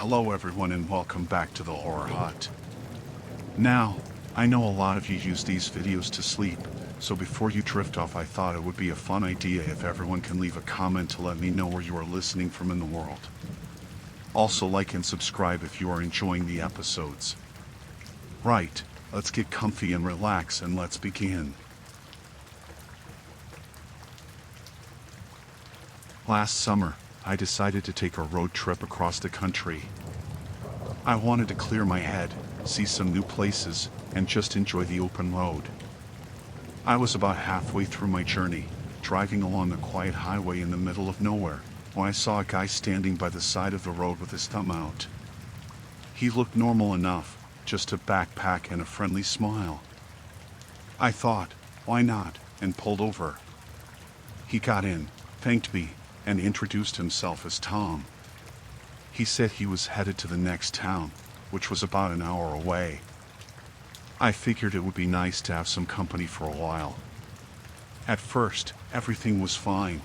Hello everyone and welcome back to the Horror Hut. Now, I know a lot of you use these videos to sleep, so before you drift off I thought it would be a fun idea if everyone can leave a comment to let me know where you are listening from in the world. Also like and subscribe if you are enjoying the episodes. Right, let's get comfy and relax and let's begin. Last summer, I decided to take a road trip across the country. I wanted to clear my head, see some new places, and just enjoy the open road. I was about halfway through my journey, driving along a quiet highway in the middle of nowhere, when I saw a guy standing by the side of the road with his thumb out. He looked normal enough, just a backpack and a friendly smile. I thought, why not, and pulled over. He got in, thanked me, and introduced himself as Tom. He said he was headed to the next town, which was about an hour away. I figured it would be nice to have some company for a while. At first, everything was fine.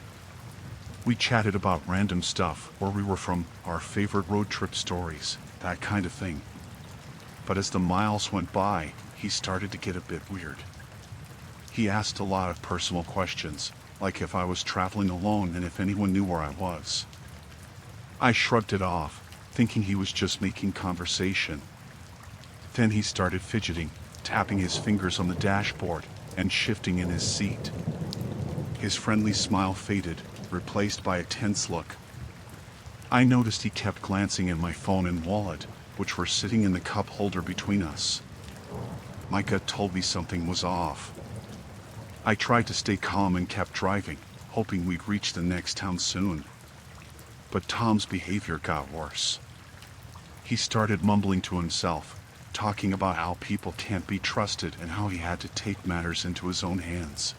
We chatted about random stuff, where we were from, our favorite road trip stories, that kind of thing. But as the miles went by, he started to get a bit weird. He asked a lot of personal questions, like if I was traveling alone and if anyone knew where I was. I shrugged it off, thinking he was just making conversation. Then he started fidgeting, tapping his fingers on the dashboard, and shifting in his seat. His friendly smile faded, replaced by a tense look. I noticed he kept glancing at my phone and wallet, which were sitting in the cup holder between us. My gut told me something was off. I tried to stay calm and kept driving, hoping we'd reach the next town soon. But Tom's behavior got worse. He started mumbling to himself, talking about how people can't be trusted and how he had to take matters into his own hands.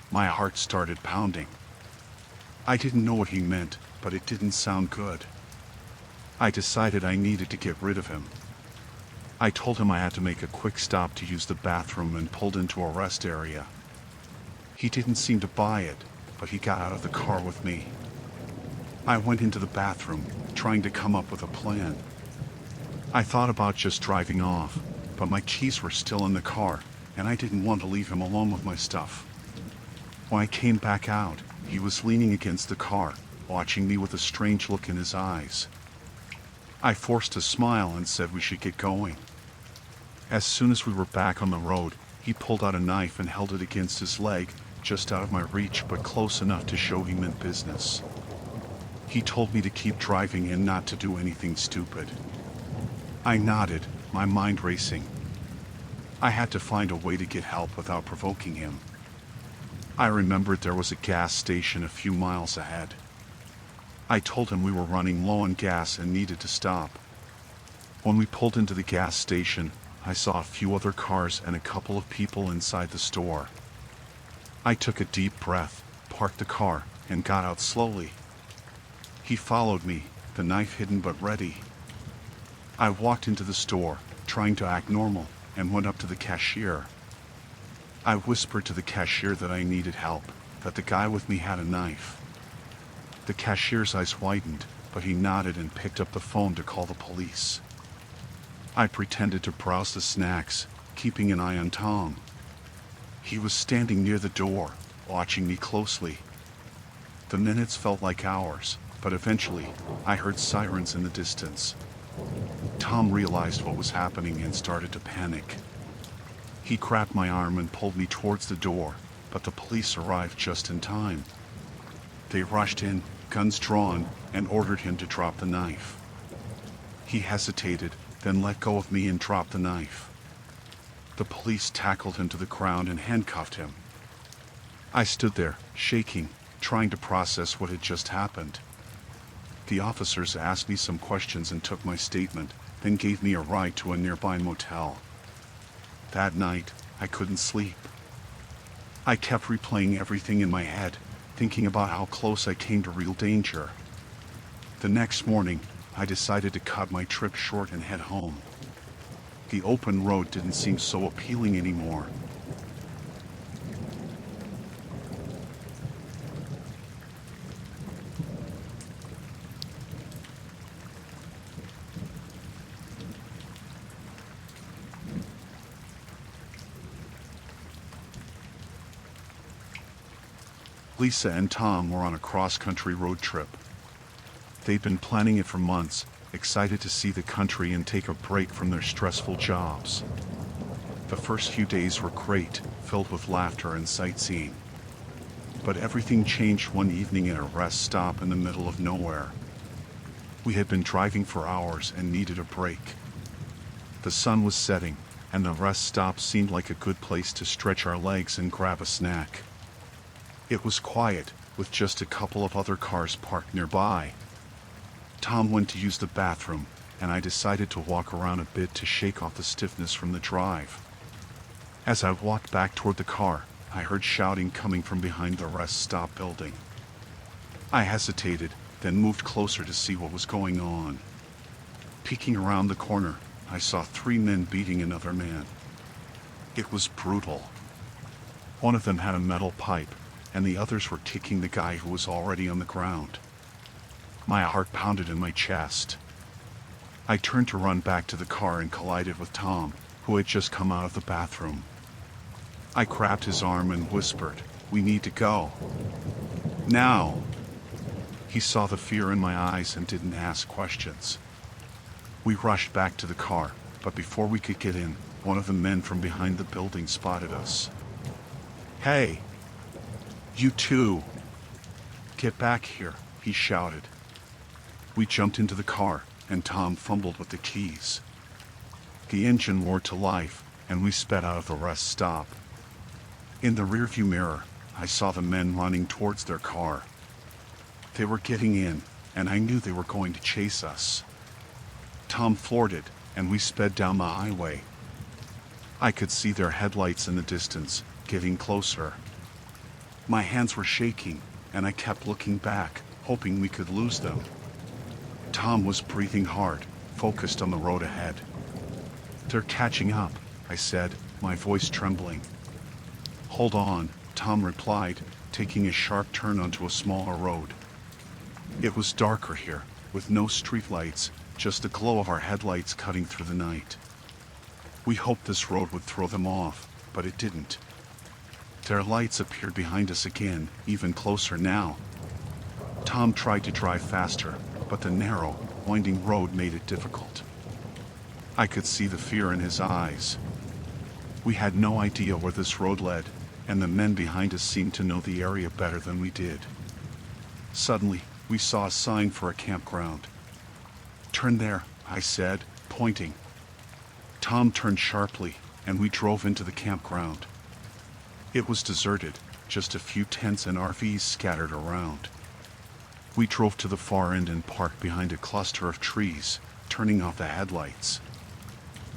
My heart started pounding. I didn't know what he meant, but it didn't sound good. I decided I needed to get rid of him. I told him I had to make a quick stop to use the bathroom and pulled into a rest area. He didn't seem to buy it, but he got out of the car with me. I went into the bathroom, trying to come up with a plan. I thought about just driving off, but my keys were still in the car, and I didn't want to leave him alone with my stuff. When I came back out, he was leaning against the car, watching me with a strange look in his eyes. I forced a smile and said we should get going. As soon as we were back on the road, he pulled out a knife and held it against his leg, just out of my reach but close enough to show he meant business. He told me to keep driving and not to do anything stupid. I nodded, my mind racing. I had to find a way to get help without provoking him. I remembered there was a gas station a few miles ahead. I told him we were running low on gas and needed to stop. When we pulled into the gas station, I saw a few other cars and a couple of people inside the store. I took a deep breath, parked the car, and got out slowly. He followed me, the knife hidden but ready. I walked into the store, trying to act normal, and went up to the cashier. I whispered to the cashier that I needed help, that the guy with me had a knife. The cashier's eyes widened, but he nodded and picked up the phone to call the police. I pretended to browse the snacks, keeping an eye on Tom. He was standing near the door, watching me closely. The minutes felt like hours, but eventually, I heard sirens in the distance. Tom realized what was happening and started to panic. He grabbed my arm and pulled me towards the door, but the police arrived just in time. They rushed in, guns drawn, and ordered him to drop the knife. He hesitated, then let go of me and dropped the knife. The police tackled him to the ground and handcuffed him. I stood there, shaking, trying to process what had just happened. The officers asked me some questions and took my statement, then gave me a ride to a nearby motel. That night, I couldn't sleep. I kept replaying everything in my head, thinking about how close I came to real danger. The next morning, I decided to cut my trip short and head home. The open road didn't seem so appealing anymore. Lisa and Tom were on a cross-country road trip. They'd been planning it for months, excited to see the country and take a break from their stressful jobs. The first few days were great, filled with laughter and sightseeing. But everything changed one evening at a rest stop in the middle of nowhere. We had been driving for hours and needed a break. The sun was setting, and the rest stop seemed like a good place to stretch our legs and grab a snack. It was quiet, with just a couple of other cars parked nearby. Tom went to use the bathroom, and I decided to walk around a bit to shake off the stiffness from the drive. As I walked back toward the car, I heard shouting coming from behind the rest stop building. I hesitated, then moved closer to see what was going on. Peeking around the corner, I saw 3 men beating another man. It was brutal. One of them had a metal pipe, and the others were kicking the guy who was already on the ground. My heart pounded in my chest. I turned to run back to the car and collided with Tom, who had just come out of the bathroom. I grabbed his arm and whispered, "We need to go. Now!" He saw the fear in my eyes and didn't ask questions. We rushed back to the car, but before we could get in, one of the men from behind the building spotted us. "Hey! You two! Get back here!" he shouted. We jumped into the car, and Tom fumbled with the keys. The engine roared to life, and we sped out of the rest stop. In the rearview mirror, I saw the men running towards their car. They were getting in, and I knew they were going to chase us. Tom floored it, and we sped down the highway. I could see their headlights in the distance, getting closer. My hands were shaking, and I kept looking back, hoping we could lose them. Tom was breathing hard, focused on the road ahead. "They're catching up," I said, my voice trembling. "Hold on," Tom replied, taking a sharp turn onto a smaller road. It was darker here, with no streetlights, just the glow of our headlights cutting through the night. We hoped this road would throw them off, but it didn't. Their lights appeared behind us again, even closer now. Tom tried to drive faster, but the narrow, winding road made it difficult. I could see the fear in his eyes. We had no idea where this road led, and the men behind us seemed to know the area better than we did. Suddenly, we saw a sign for a campground. "Turn there," I said, pointing. Tom turned sharply, and we drove into the campground. It was deserted, just a few tents and RVs scattered around. We drove to the far end and parked behind a cluster of trees, turning off the headlights.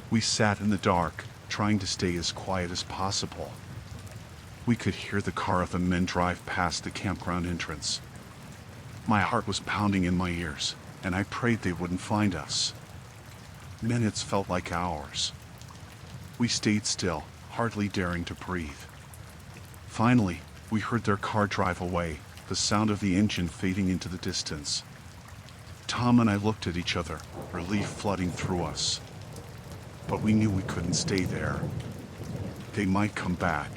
We sat in the dark, trying to stay as quiet as possible. We could hear the car of the men drive past the campground entrance. My heart was pounding in my ears, and I prayed they wouldn't find us. Minutes felt like hours. We stayed still, hardly daring to breathe. Finally, we heard their car drive away, the sound of the engine fading into the distance. Tom and I looked at each other, relief flooding through us. But we knew we couldn't stay there. They might come back.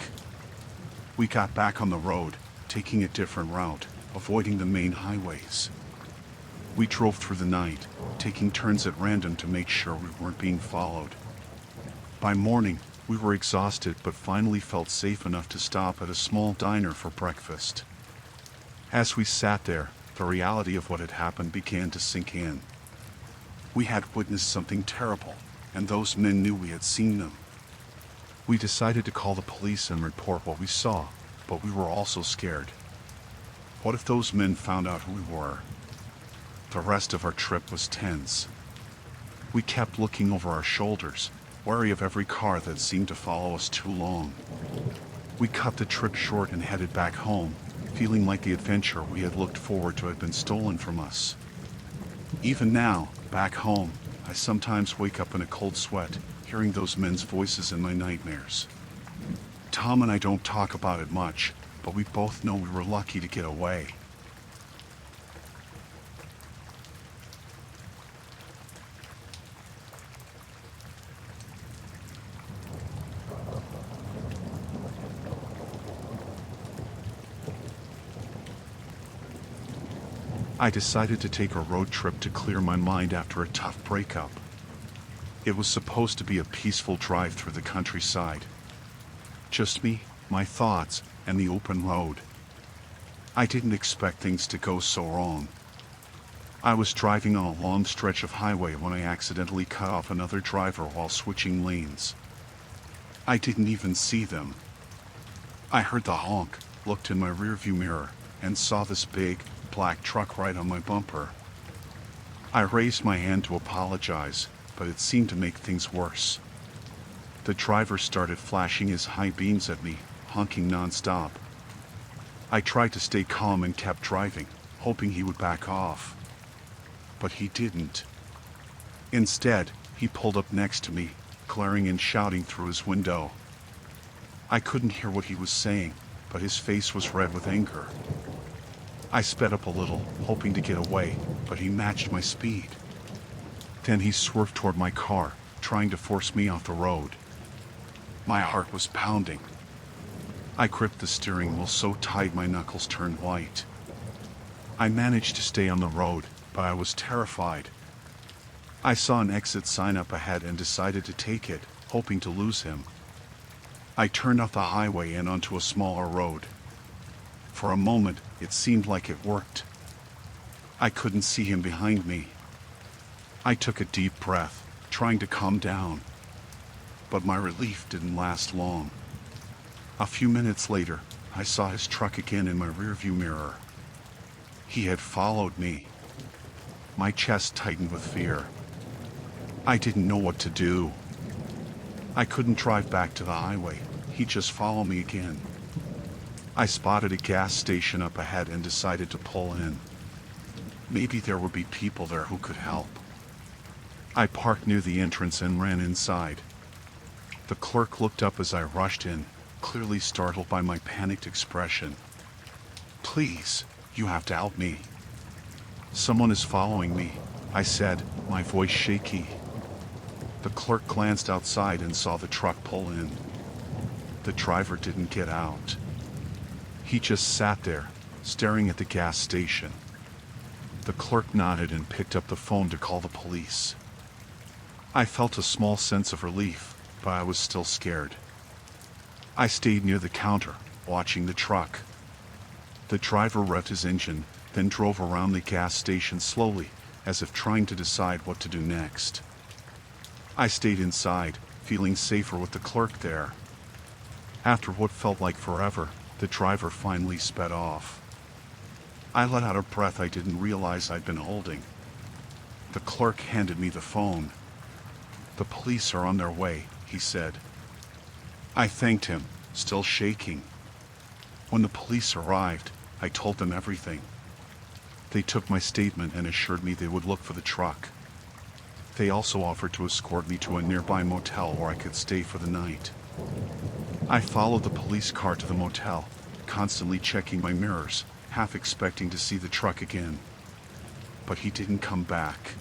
We got back on the road, taking a different route, avoiding the main highways. We drove through the night, taking turns at random to make sure we weren't being followed. By morning, we were exhausted but finally felt safe enough to stop at a small diner for breakfast. As we sat there, the reality of what had happened began to sink in. We had witnessed something terrible, and those men knew we had seen them. We decided to call the police and report what we saw, but we were also scared. What if those men found out who we were? The rest of our trip was tense. We kept looking over our shoulders, wary of every car that seemed to follow us too long. We cut the trip short and headed back home, feeling like the adventure we had looked forward to had been stolen from us. Even now, back home, I sometimes wake up in a cold sweat, hearing those men's voices in my nightmares. Tom and I don't talk about it much, but we both know we were lucky to get away. I decided to take a road trip to clear my mind after a tough breakup. It was supposed to be a peaceful drive through the countryside. Just me, my thoughts, and the open road. I didn't expect things to go so wrong. I was driving on a long stretch of highway when I accidentally cut off another driver while switching lanes. I didn't even see them. I heard the honk, looked in my rearview mirror, and saw this big, black truck right on my bumper. I raised my hand to apologize, but it seemed to make things worse. The driver started flashing his high beams at me, honking nonstop. I tried to stay calm and kept driving, hoping he would back off. But he didn't. Instead, he pulled up next to me, glaring and shouting through his window. I couldn't hear what he was saying, but his face was red with anger. I sped up a little, hoping to get away, but he matched my speed. Then he swerved toward my car, trying to force me off the road. My heart was pounding. I gripped the steering wheel so tight my knuckles turned white. I managed to stay on the road, but I was terrified. I saw an exit sign up ahead and decided to take it, hoping to lose him. I turned off the highway and onto a smaller road. For a moment, it seemed like it worked. I couldn't see him behind me. I took a deep breath, trying to calm down. But my relief didn't last long. A few minutes later, I saw his truck again in my rearview mirror. He had followed me. My chest tightened with fear. I didn't know what to do. I couldn't drive back to the highway. He'd just follow me again. I spotted a gas station up ahead and decided to pull in. Maybe there would be people there who could help. I parked near the entrance and ran inside. The clerk looked up as I rushed in, clearly startled by my panicked expression. "Please, you have to help me." "Someone is following me," I said, my voice shaky. The clerk glanced outside and saw the truck pull in. The driver didn't get out. He just sat there, staring at the gas station. The clerk nodded and picked up the phone to call the police. I felt a small sense of relief, but I was still scared. I stayed near the counter, watching the truck. The driver revved his engine, then drove around the gas station slowly, as if trying to decide what to do next. I stayed inside, feeling safer with the clerk there. After what felt like forever, the driver finally sped off. I let out a breath I didn't realize I'd been holding. The clerk handed me the phone. "The police are on their way," he said. I thanked him, still shaking. When the police arrived, I told them everything. They took my statement and assured me they would look for the truck. They also offered to escort me to a nearby motel where I could stay for the night. I followed the police car to the motel, constantly checking my mirrors, half expecting to see the truck again. But he didn't come back.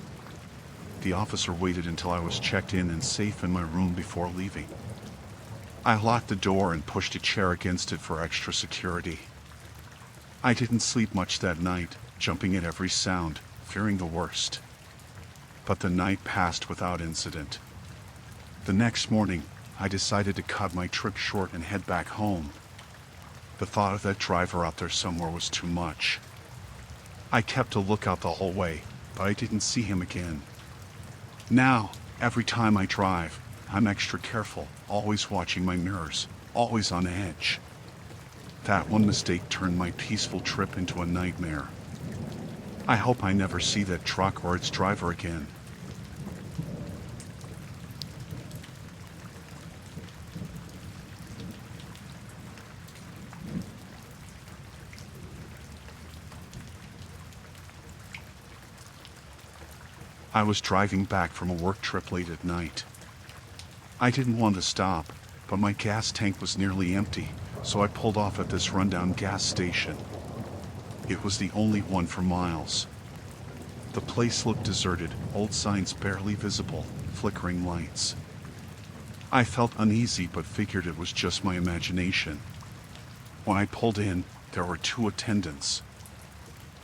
The officer waited until I was checked in and safe in my room before leaving. I locked the door and pushed a chair against it for extra security. I didn't sleep much that night, jumping at every sound, fearing the worst. But the night passed without incident. The next morning, I decided to cut my trip short and head back home. The thought of that driver out there somewhere was too much. I kept a lookout the whole way, but I didn't see him again. Now, every time I drive, I'm extra careful, always watching my mirrors, always on edge. That one mistake turned my peaceful trip into a nightmare. I hope I never see that truck or its driver again. I was driving back from a work trip late at night. I didn't want to stop, but my gas tank was nearly empty, so I pulled off at this rundown gas station. It was the only one for miles. The place looked deserted, old signs barely visible, flickering lights. I felt uneasy but figured it was just my imagination. When I pulled in, there were two attendants.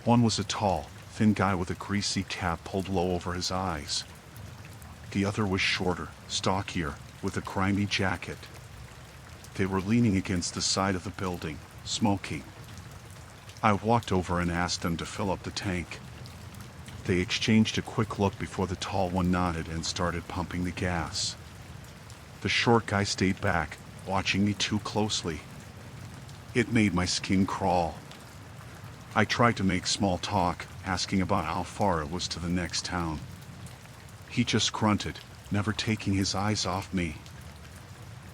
One was a tall, thin guy with a greasy cap pulled low over his eyes. The other was shorter, stockier, with a grimy jacket. They were leaning against the side of the building, smoking. I walked over and asked them to fill up the tank. They exchanged a quick look before the tall one nodded and started pumping the gas. The short guy stayed back, watching me too closely. It made my skin crawl. I tried to make small talk, asking about how far it was to the next town. He just grunted, never taking his eyes off me.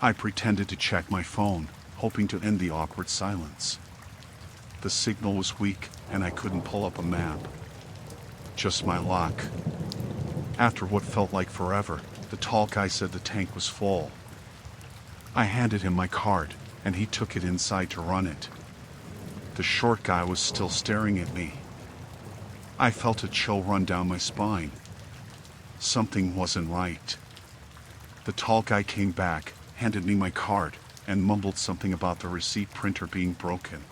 I pretended to check my phone, hoping to end the awkward silence. The signal was weak, and I couldn't pull up a map. Just my luck. After what felt like forever, the tall guy said the tank was full. I handed him my card, and he took it inside to run it. The short guy was still staring at me. I felt a chill run down my spine. Something wasn't right. The tall guy came back, handed me my card, and mumbled something about the receipt printer being broken.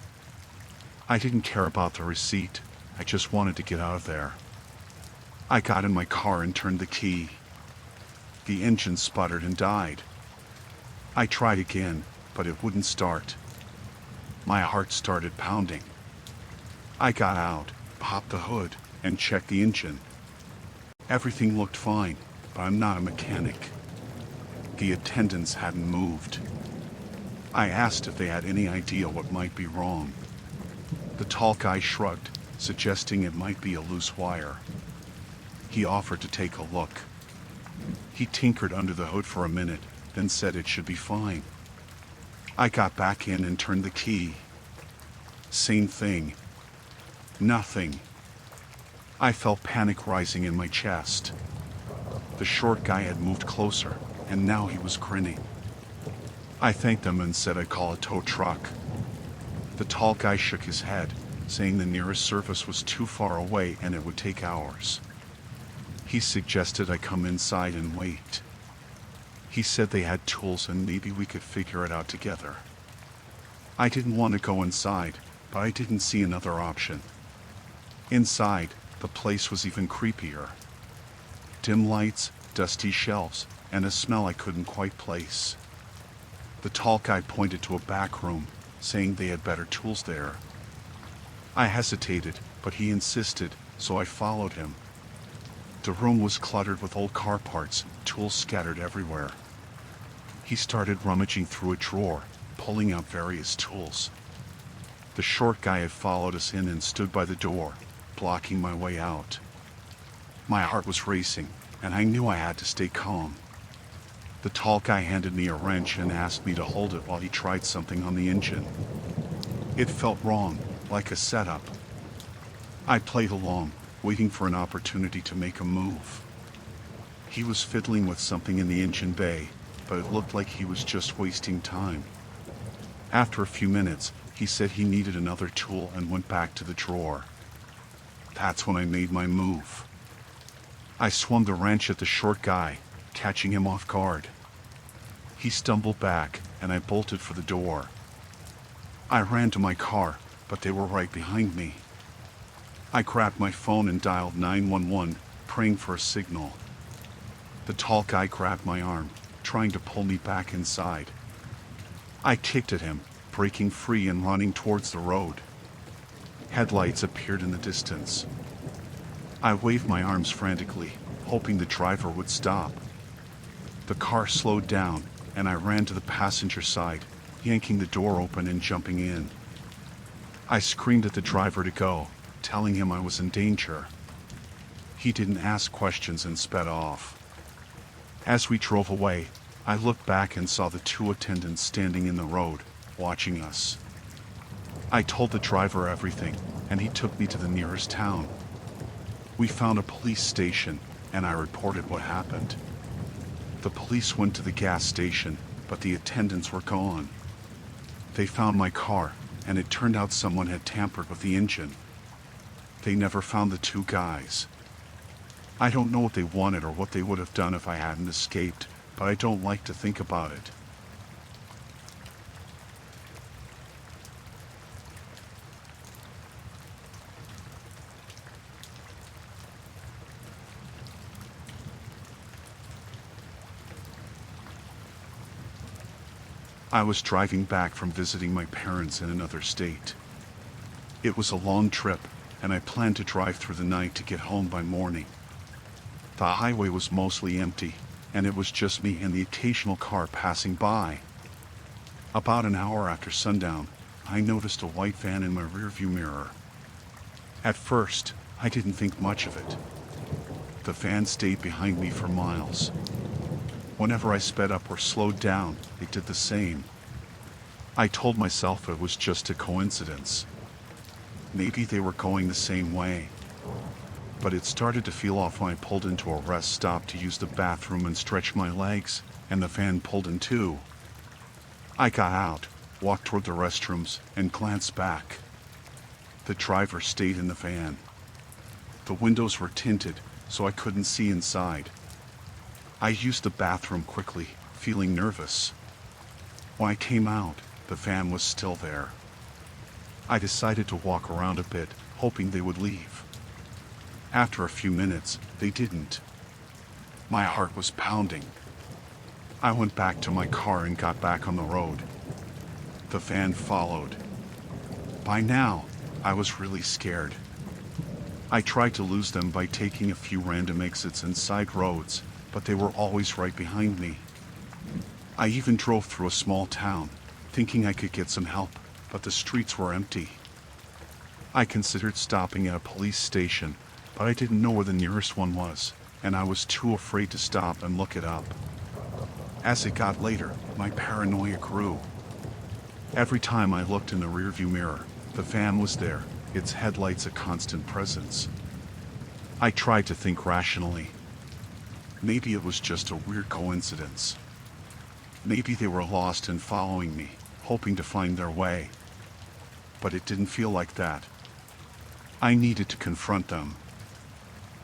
I didn't care about the receipt. I just wanted to get out of there. I got in my car and turned the key. The engine sputtered and died. I tried again, but it wouldn't start. My heart started pounding. I got out, popped the hood, and checked the engine. Everything looked fine, but I'm not a mechanic. The attendants hadn't moved. I asked if they had any idea what might be wrong. The tall guy shrugged, suggesting it might be a loose wire. He offered to take a look. He tinkered under the hood for a minute, then said it should be fine. I got back in and turned the key. Same thing. Nothing. I felt panic rising in my chest. The short guy had moved closer, and now he was grinning. I thanked them and said I'd call a tow truck. The tall guy shook his head, saying the nearest service was too far away and it would take hours. He suggested I come inside and wait. He said they had tools and maybe we could figure it out together. I didn't want to go inside, but I didn't see another option. Inside, the place was even creepier. Dim lights, dusty shelves, and a smell I couldn't quite place. The tall guy pointed to a back room, saying they had better tools there. I hesitated, but he insisted, so I followed him. The room was cluttered with old car parts, tools scattered everywhere. He started rummaging through a drawer, pulling out various tools. The short guy had followed us in and stood by the door, blocking my way out. My heart was racing, and I knew I had to stay calm. The tall guy handed me a wrench and asked me to hold it while he tried something on the engine. It felt wrong, like a setup. I played along, waiting for an opportunity to make a move. He was fiddling with something in the engine bay, but it looked like he was just wasting time. After a few minutes, he said he needed another tool and went back to the drawer. That's when I made my move. I swung the wrench at the short guy, catching him off guard. He stumbled back, and I bolted for the door. I ran to my car, but they were right behind me. I grabbed my phone and dialed 911, praying for a signal. The tall guy grabbed my arm, trying to pull me back inside. I kicked at him, breaking free and running towards the road. Headlights appeared in the distance. I waved my arms frantically, hoping the driver would stop. The car slowed down, and I ran to the passenger side, yanking the door open and jumping in. I screamed at the driver to go, telling him I was in danger. He didn't ask questions and sped off. As we drove away, I looked back and saw the two attendants standing in the road, watching us. I told the driver everything, and he took me to the nearest town. We found a police station, and I reported what happened. The police went to the gas station, but the attendants were gone. They found my car, and it turned out someone had tampered with the engine. They never found the two guys. I don't know what they wanted or what they would have done if I hadn't escaped, but I don't like to think about it. I was driving back from visiting my parents in another state. It was a long trip, and I planned to drive through the night to get home by morning. The highway was mostly empty, and it was just me and the occasional car passing by. About an hour after sundown, I noticed a white van in my rearview mirror. At first, I didn't think much of it. The van stayed behind me for miles. Whenever I sped up or slowed down, it did the same. I told myself it was just a coincidence. Maybe they were going the same way. But it started to feel off when I pulled into a rest stop to use the bathroom and stretch my legs, and the van pulled in too. I got out, walked toward the restrooms, and glanced back. The driver stayed in the van. The windows were tinted, so I couldn't see inside. I used the bathroom quickly, feeling nervous. When I came out, the van was still there. I decided to walk around a bit, hoping they would leave. After a few minutes, they didn't. My heart was pounding. I went back to my car and got back on the road. The van followed. By now, I was really scared. I tried to lose them by taking a few random exits and side roads, but they were always right behind me. I even drove through a small town, thinking I could get some help, but the streets were empty. I considered stopping at a police station, but I didn't know where the nearest one was, and I was too afraid to stop and look it up. As it got later, my paranoia grew. Every time I looked in the rearview mirror, the van was there, its headlights a constant presence. I tried to think rationally. Maybe it was just a weird coincidence. Maybe they were lost and following me, hoping to find their way. But it didn't feel like that. I needed to confront them.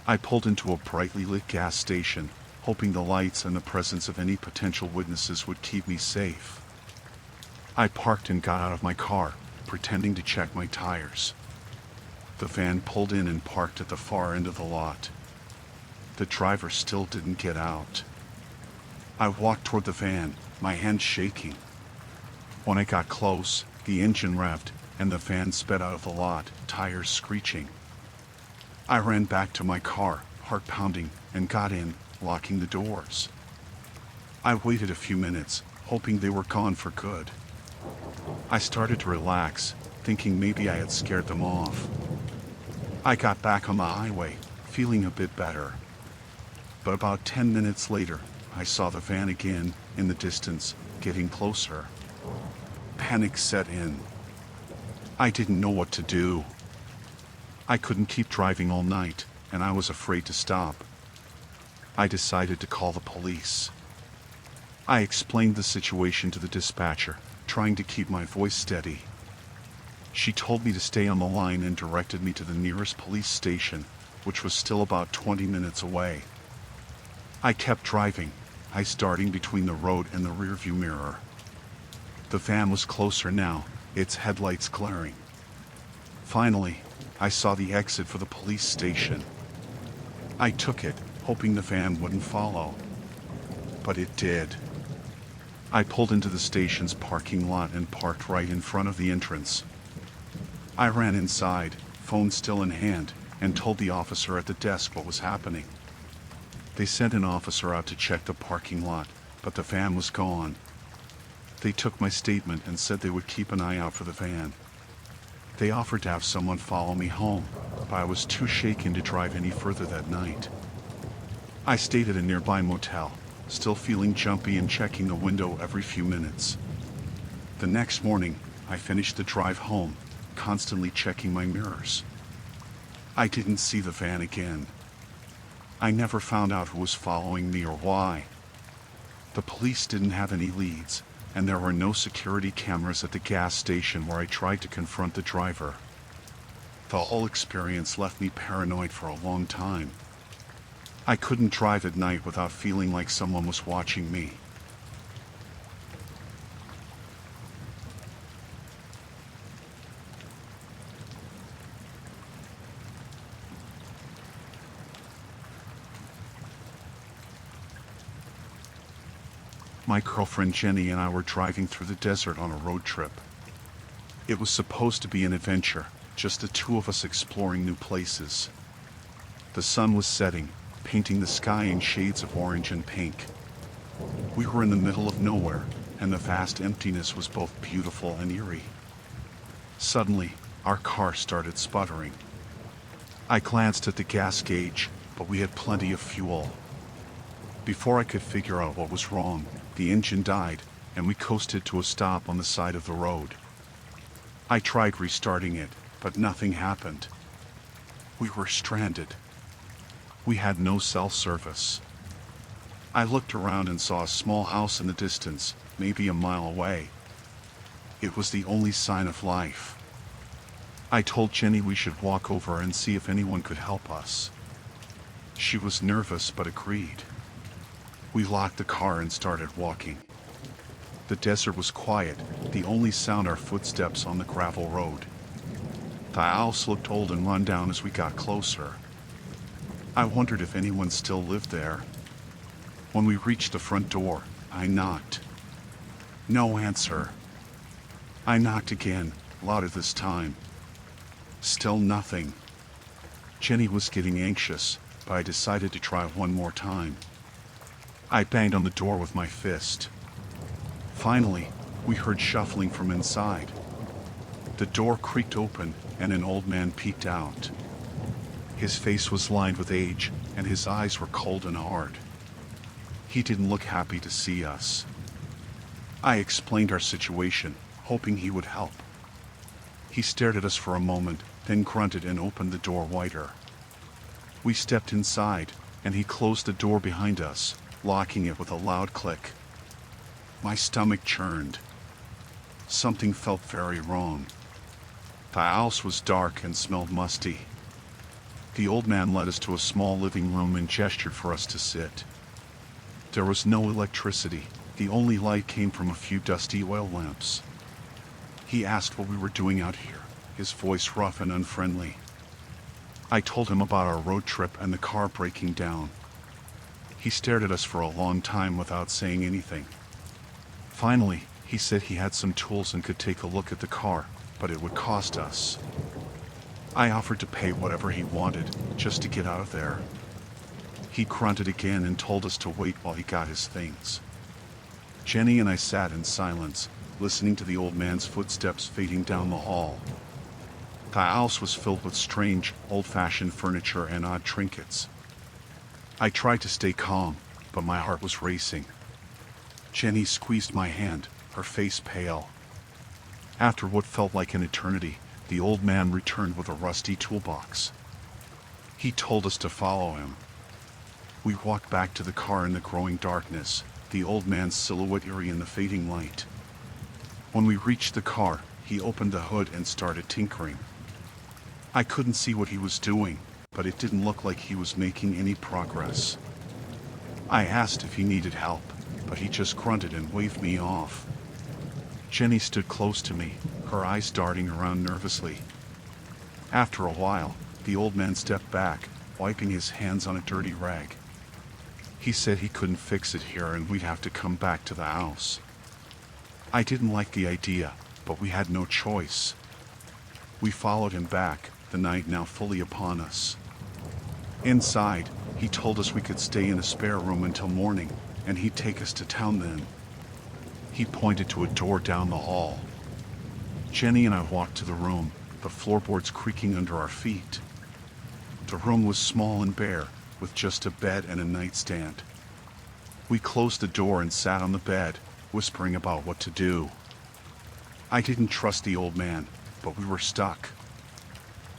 I pulled into a brightly lit gas station, hoping the lights and the presence of any potential witnesses would keep me safe. I parked and got out of my car, pretending to check my tires. The van pulled in and parked at the far end of the lot. The driver still didn't get out. I walked toward the van, my hands shaking. When I got close, the engine revved, and the van sped out of the lot, tires screeching. I ran back to my car, heart pounding, and got in, locking the doors. I waited a few minutes, hoping they were gone for good. I started to relax, thinking maybe I had scared them off. I got back on the highway, feeling a bit better. But about 10 minutes later, I saw the van again, in the distance, getting closer. Panic set in. I didn't know what to do. I couldn't keep driving all night, and I was afraid to stop. I decided to call the police. I explained the situation to the dispatcher, trying to keep my voice steady. She told me to stay on the line and directed me to the nearest police station, which was still about 20 minutes away. I kept driving, eyes darting between the road and the rearview mirror. The van was closer now, its headlights glaring. Finally, I saw the exit for the police station. I took it, hoping the van wouldn't follow. But it did. I pulled into the station's parking lot and parked right in front of the entrance. I ran inside, phone still in hand, and told the officer at the desk what was happening. They sent an officer out to check the parking lot, but the van was gone. They took my statement and said they would keep an eye out for the van. They offered to have someone follow me home, but I was too shaken to drive any further that night. I stayed at a nearby motel, still feeling jumpy and checking the window every few minutes. The next morning, I finished the drive home, constantly checking my mirrors. I didn't see the van again. I never found out who was following me or why. The police didn't have any leads, and there were no security cameras at the gas station where I tried to confront the driver. The whole experience left me paranoid for a long time. I couldn't drive at night without feeling like someone was watching me. My girlfriend Jenny and I were driving through the desert on a road trip. It was supposed to be an adventure, just the two of us exploring new places. The sun was setting, painting the sky in shades of orange and pink. We were in the middle of nowhere, and the vast emptiness was both beautiful and eerie. Suddenly, our car started sputtering. I glanced at the gas gauge, but we had plenty of fuel. Before I could figure out what was wrong, the engine died, and we coasted to a stop on the side of the road. I tried restarting it, but nothing happened. We were stranded. We had no cell service. I looked around and saw a small house in the distance, maybe a mile away. It was the only sign of life. I told Jenny we should walk over and see if anyone could help us. She was nervous but agreed. We locked the car and started walking. The desert was quiet, the only sound our footsteps on the gravel road. The house looked old and run down as we got closer. I wondered if anyone still lived there. When we reached the front door, I knocked. No answer. I knocked again, louder this time. Still nothing. Jenny was getting anxious, but I decided to try one more time. I banged on the door with my fist. Finally, we heard shuffling from inside. The door creaked open, and an old man peeked out. His face was lined with age, and his eyes were cold and hard. He didn't look happy to see us. I explained our situation, hoping he would help. He stared at us for a moment, then grunted and opened the door wider. We stepped inside, and he closed the door behind us, locking it with a loud click. My stomach churned. Something felt very wrong. The house was dark and smelled musty. The old man led us to a small living room and gestured for us to sit. There was no electricity. The only light came from a few dusty oil lamps. He asked what we were doing out here, his voice rough and unfriendly. I told him about our road trip and the car breaking down. He stared at us for a long time without saying anything. Finally, he said he had some tools and could take a look at the car, but it would cost us. I offered to pay whatever he wanted, just to get out of there. He grunted again and told us to wait while he got his things. Jenny and I sat in silence, listening to the old man's footsteps fading down the hall. The house was filled with strange, old-fashioned furniture and odd trinkets. I tried to stay calm, but my heart was racing. Jenny squeezed my hand, her face pale. After what felt like an eternity, the old man returned with a rusty toolbox. He told us to follow him. We walked back to the car in the growing darkness, the old man's silhouette eerie in the fading light. When we reached the car, he opened the hood and started tinkering. I couldn't see what he was doing, but it didn't look like he was making any progress. I asked if he needed help, but he just grunted and waved me off. Jenny stood close to me, her eyes darting around nervously. After a while, the old man stepped back, wiping his hands on a dirty rag. He said he couldn't fix it here and we'd have to come back to the house. I didn't like the idea, but we had no choice. We followed him back, the night now fully upon us. Inside, he told us we could stay in a spare room until morning, and he'd take us to town then. He pointed to a door down the hall. Jenny and I walked to the room, the floorboards creaking under our feet. The room was small and bare, with just a bed and a nightstand. We closed the door and sat on the bed, whispering about what to do. I didn't trust the old man, but we were stuck.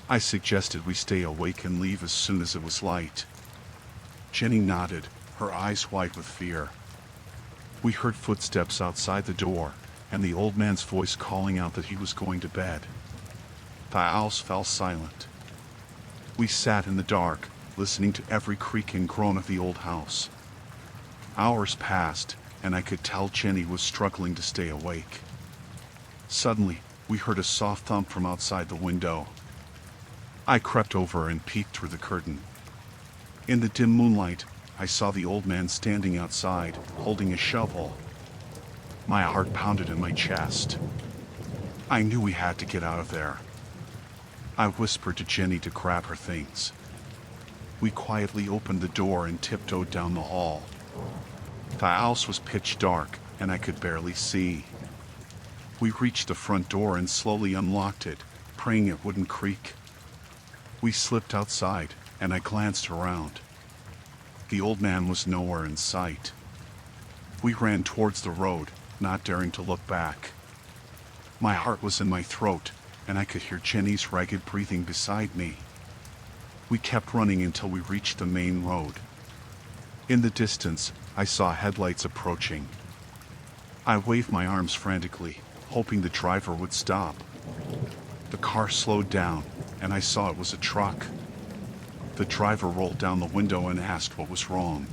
I suggested we stay awake and leave as soon as it was light. Jenny nodded, her eyes wide with fear. We heard footsteps outside the door, and the old man's voice calling out that he was going to bed. The house fell silent. We sat in the dark, listening to every creak and groan of the old house. Hours passed, and I could tell Jenny was struggling to stay awake. Suddenly, we heard a soft thump from outside the window. I crept over and peeked through the curtain. In the dim moonlight, I saw the old man standing outside, holding a shovel. My heart pounded in my chest. I knew we had to get out of there. I whispered to Jenny to grab her things. We quietly opened the door and tiptoed down the hall. The house was pitch dark, and I could barely see. We reached the front door and slowly unlocked it, praying it wouldn't creak. We slipped outside, and I glanced around. The old man was nowhere in sight. We ran towards the road, not daring to look back. My heart was in my throat, and I could hear Jenny's ragged breathing beside me. We kept running until we reached the main road. In the distance, I saw headlights approaching. I waved my arms frantically, hoping the driver would stop. The car slowed down, and I saw it was a truck. The driver rolled down the window and asked what was wrong.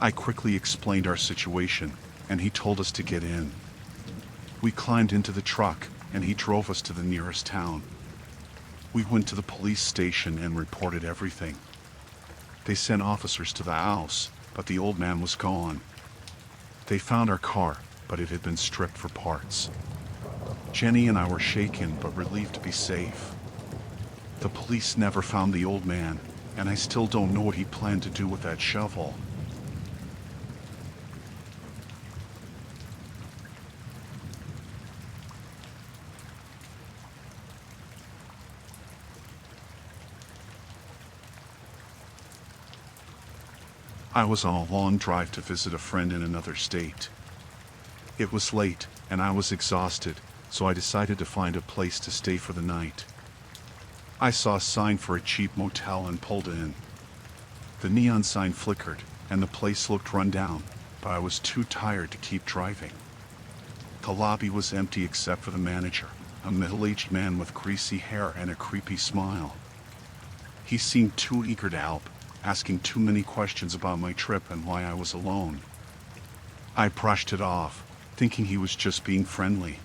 I quickly explained our situation, and he told us to get in. We climbed into the truck, and he drove us to the nearest town. We went to the police station and reported everything. They sent officers to the house, but the old man was gone. They found our car, but it had been stripped for parts. Jenny and I were shaken but relieved to be safe. The police never found the old man, and I still don't know what he planned to do with that shovel. I was on a long drive to visit a friend in another state. It was late, and I was exhausted, so I decided to find a place to stay for the night. I saw a sign for a cheap motel and pulled in. The neon sign flickered, and the place looked run down, but I was too tired to keep driving. The lobby was empty except for the manager, a middle-aged man with greasy hair and a creepy smile. He seemed too eager to help, asking too many questions about my trip and why I was alone. I brushed it off, thinking he was just being friendly.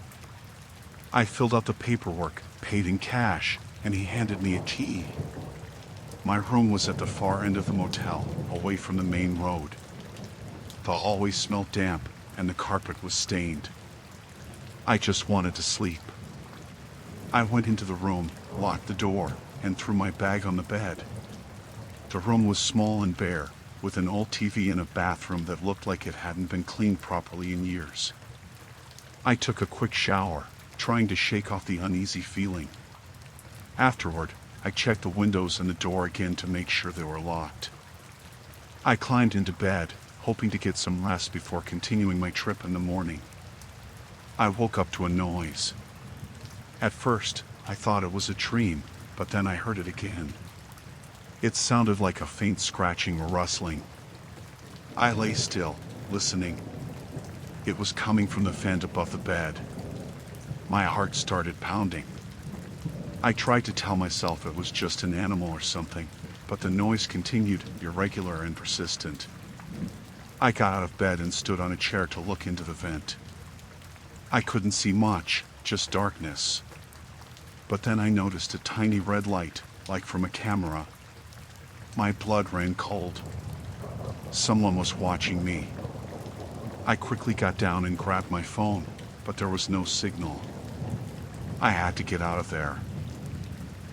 I filled out the paperwork, paid in cash, and he handed me a key. My room was at the far end of the motel, away from the main road. The hallway smelled damp, and the carpet was stained. I just wanted to sleep. I went into the room, locked the door, and threw my bag on the bed. The room was small and bare, with an old TV and a bathroom that looked like it hadn't been cleaned properly in years. I took a quick shower, trying to shake off the uneasy feeling. Afterward, I checked the windows and the door again to make sure they were locked. I climbed into bed, hoping to get some rest before continuing my trip in the morning. I woke up to a noise. At first, I thought it was a dream, but then I heard it again. It sounded like a faint scratching or rustling. I lay still, listening. It was coming from the vent above the bed. My heart started pounding. I tried to tell myself it was just an animal or something, but the noise continued, irregular and persistent. I got out of bed and stood on a chair to look into the vent. I couldn't see much, just darkness. But then I noticed a tiny red light, like from a camera. My blood ran cold. Someone was watching me. I quickly got down and grabbed my phone, but there was no signal. I had to get out of there.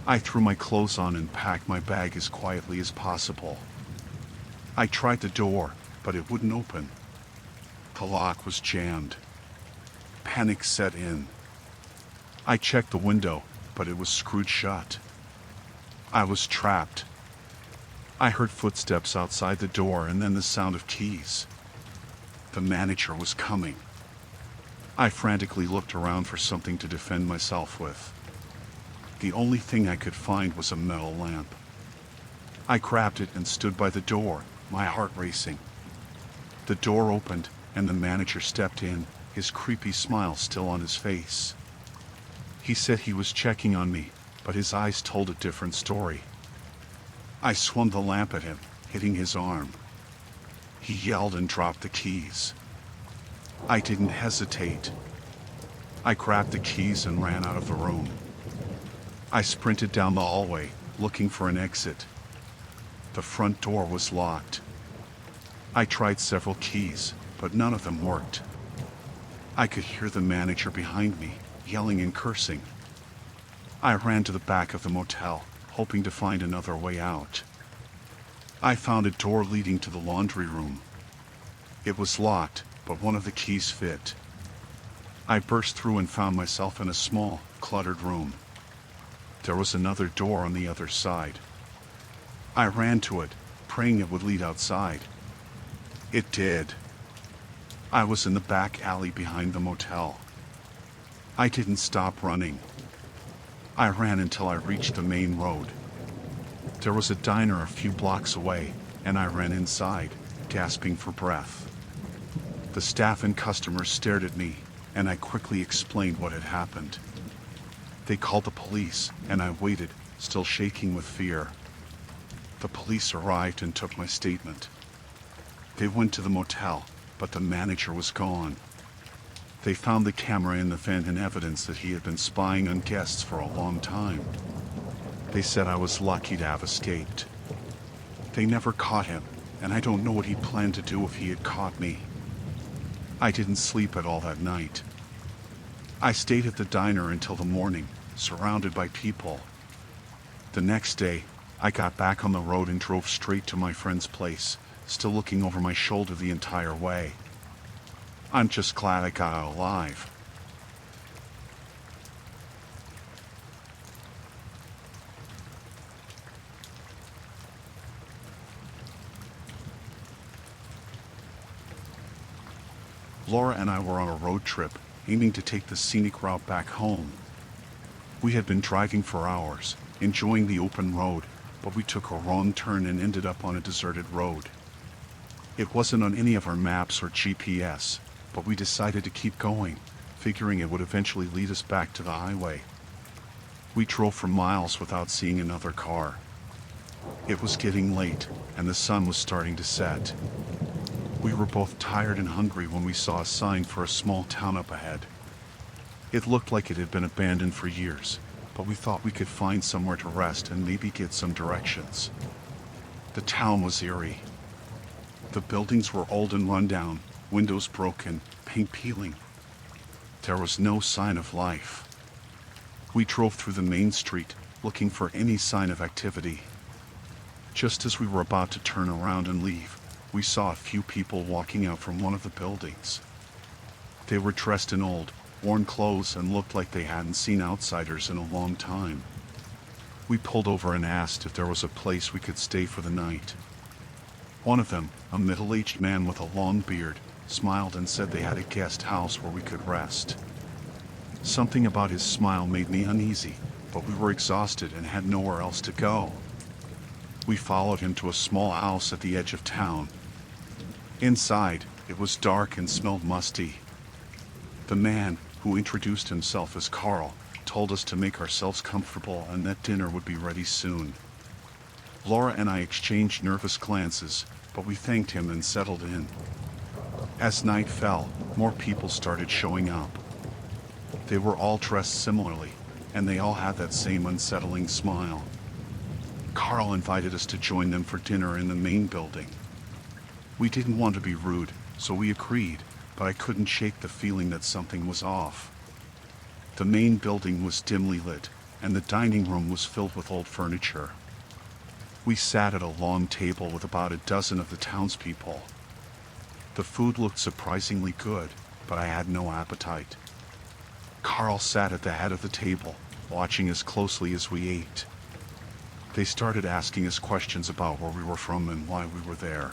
I threw my clothes on and packed my bag as quietly as possible. I tried the door, but it wouldn't open. The lock was jammed. Panic set in. I checked the window, but it was screwed shut. I was trapped. I heard footsteps outside the door and then the sound of keys. The manager was coming. I frantically looked around for something to defend myself with. The only thing I could find was a metal lamp. I grabbed it and stood by the door, my heart racing. The door opened and the manager stepped in, his creepy smile still on his face. He said he was checking on me, but his eyes told a different story. I swung the lamp at him, hitting his arm. He yelled and dropped the keys. I didn't hesitate. I grabbed the keys and ran out of the room. I sprinted down the hallway, looking for an exit. The front door was locked. I tried several keys, but none of them worked. I could hear the manager behind me, yelling and cursing. I ran to the back of the motel, hoping to find another way out. I found a door leading to the laundry room. It was locked, but one of the keys fit. I burst through and found myself in a small, cluttered room. There was another door on the other side. I ran to it, praying it would lead outside. It did. I was in the back alley behind the motel. I didn't stop running. I ran until I reached the main road. There was a diner a few blocks away, and I ran inside, gasping for breath. The staff and customers stared at me, and I quickly explained what had happened. They called the police, and I waited, still shaking with fear. The police arrived and took my statement. They went to the motel, but the manager was gone. They found the camera in the vent and evidence that he had been spying on guests for a long time. They said I was lucky to have escaped. They never caught him, and I don't know what he planned to do if he had caught me. I didn't sleep at all that night. I stayed at the diner until the morning, surrounded by people. The next day, I got back on the road and drove straight to my friend's place, still looking over my shoulder the entire way. I'm just glad I got out alive. Laura and I were on a road trip, aiming to take the scenic route back home. We had been driving for hours, enjoying the open road, but we took a wrong turn and ended up on a deserted road. It wasn't on any of our maps or GPS, but we decided to keep going, figuring it would eventually lead us back to the highway. We drove for miles without seeing another car. It was getting late, and the sun was starting to set. We were both tired and hungry when we saw a sign for a small town up ahead. It looked like it had been abandoned for years, but we thought we could find somewhere to rest and maybe get some directions. The town was Eerie. The buildings were old and run down, windows broken, paint peeling. There was no sign of life. We drove through the main street, looking for any sign of activity. Just as we were about to turn around and leave, we saw a few people walking out from one of the buildings. They were dressed in old, worn clothes and looked like they hadn't seen outsiders in a long time. We pulled over and asked if there was a place we could stay for the night. One of them, a middle-aged man with a long beard, smiled and said they had a guest house where we could rest. Something about his smile made me uneasy, but we were exhausted and had nowhere else to go. We followed him to a small house at the edge of town. Inside, it was dark and smelled musty. The man, who introduced himself as Carl, told us to make ourselves comfortable and that dinner would be ready soon. Laura and I exchanged nervous glances, but we thanked him and settled in. As night fell, more people started showing up. They were all dressed similarly, and they all had that same unsettling smile. Carl invited us to join them for dinner in the main building. We didn't want to be rude, so we agreed, but I couldn't shake the feeling that something was off. The main building was dimly lit, and the dining room was filled with old furniture. We sat at a long table with about a dozen of the townspeople. The food looked surprisingly good, but I had no appetite. Carl sat at the head of the table, watching as closely as we ate. They started asking us questions about where we were from and why we were there.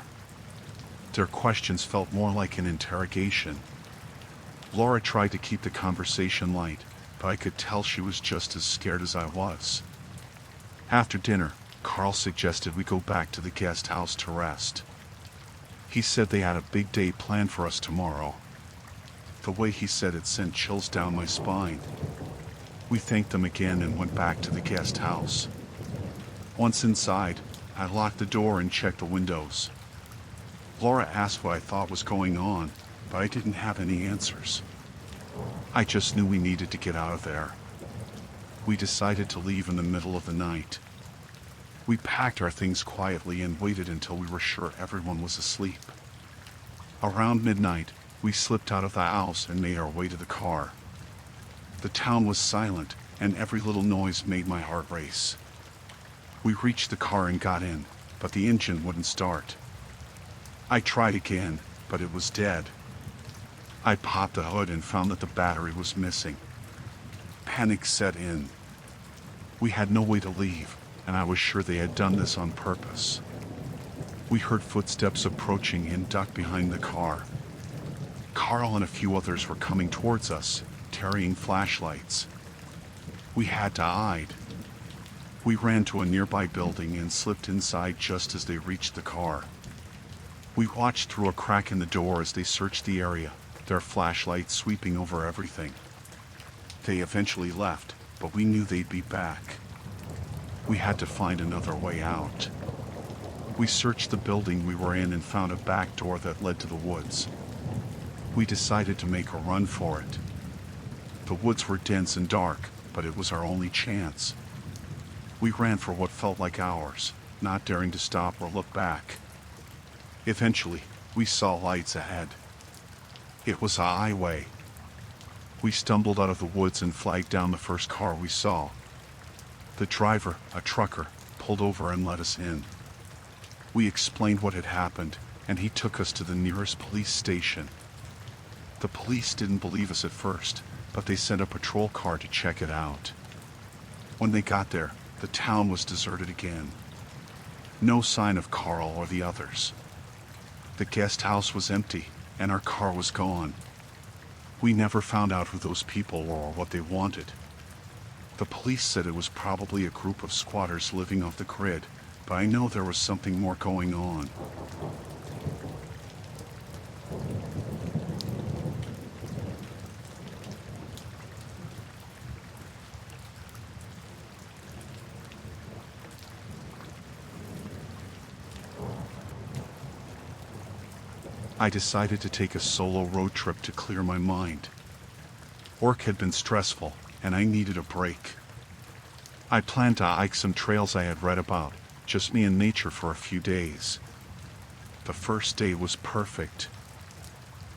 Their questions felt more like an interrogation. Laura tried to keep the conversation light, but I could tell she was just as scared as I was. After dinner, Carl suggested we go back to the guest house to rest. He said they had a big day planned for us tomorrow. The way he said it sent chills down my spine. We thanked them again and went back to the guest house. Once inside, I locked the door and checked the windows. Laura asked what I thought was going on, but I didn't have any answers. I just knew we needed to get out of there. We decided to leave in the middle of the night. We packed our things quietly and waited until we were sure everyone was asleep. Around midnight, We slipped out of the house and made our way to the car. The town was silent, and every little noise made my heart race. We reached the car and got in, but the engine wouldn't start. I tried again, but it was dead. I popped the hood and found that the battery was missing. Panic set in. We had no way to leave, and I was sure they had done this on purpose. We heard footsteps approaching and ducked behind the car. Carl and a few others were coming towards us, carrying flashlights. We had to hide. We ran to a nearby building and slipped inside just as they reached the car. We watched through a crack in the door as they searched the area, their flashlights sweeping over everything. They eventually left, but we knew they'd be back. We had to find another way out. We searched the building we were in and found a back door that led to the woods. We decided to make a run for it. The woods were dense and dark, but it was our only chance. We ran for what felt like hours, not daring to stop or look back. Eventually, we saw lights ahead. It was a highway. We stumbled out of the woods and flagged down the first car we saw. The driver, a trucker, pulled over and let us in. We explained what had happened, and he took us to the nearest police station. The police didn't believe us at first, but they sent a patrol car to check it out. When they got there, the town was deserted again. No sign of Carl or the others. The guest house was empty, and our car was gone. We never found out who those people were or what they wanted. The police said it was probably a group of squatters living off the grid, but I know there was something more going on. I decided to take a solo road trip to clear my mind. Work had been stressful, and I needed a break. I planned to hike some trails I had read about, just me and nature for a few days. The first day was perfect.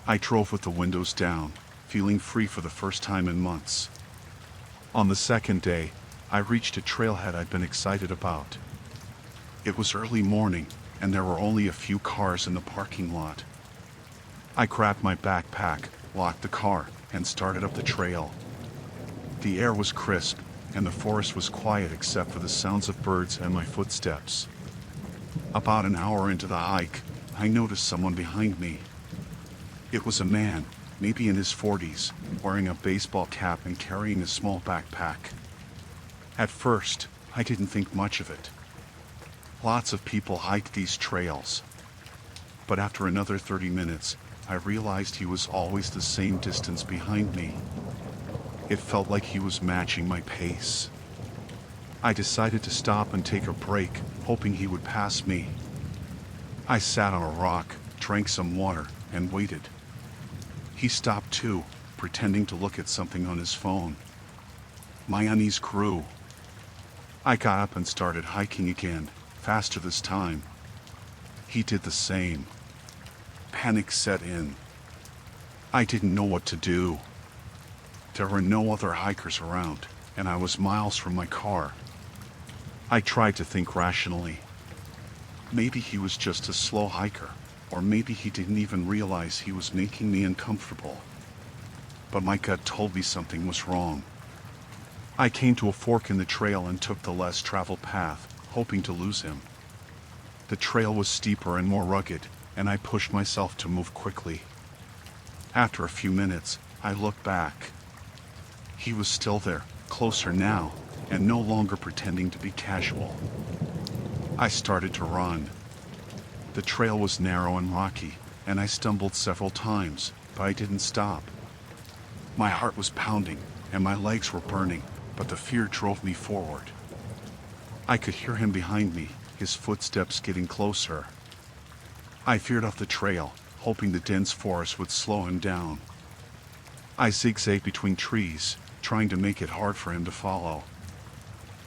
I drove with the windows down, feeling free for the first time in months. On the second day, I reached a trailhead I'd been excited about. It was early morning, and there were only a few cars in the parking lot. I grabbed my backpack, locked the car, and started up the trail. The air was crisp, and the forest was quiet except for the sounds of birds and my footsteps. About an hour into the hike, I noticed someone behind me. It was a man, maybe in his 40s, wearing a baseball cap and carrying a small backpack. At first, I didn't think much of it. Lots of people hike these trails. But after another 30 minutes, I realized he was always the same distance behind me. It felt like he was matching my pace. I decided to stop and take a break, hoping he would pass me. I sat on a rock, drank some water, and waited. He stopped too, pretending to look at something on his phone. My unease grew. I got up and started hiking again, faster this time. He did the same. Panic set in. I didn't know what to do. There were no other hikers around, and I was miles from my car. I tried to think rationally. Maybe he was just a slow hiker, or maybe he didn't even realize he was making me uncomfortable. But my gut told me something was wrong. I came to a fork in the trail and took the less traveled path, hoping to lose him. The trail was steeper and more rugged, and I pushed myself to move quickly. After a few minutes, I looked back. He was still there, closer now, and no longer pretending to be casual. I started to run. The trail was narrow and rocky, and I stumbled several times, but I didn't stop. My heart was pounding, and my legs were burning, but the fear drove me forward. I could hear him behind me, his footsteps getting closer. I veered off the trail, hoping the dense forest would slow him down. I zigzagged between trees, trying to make it hard for him to follow.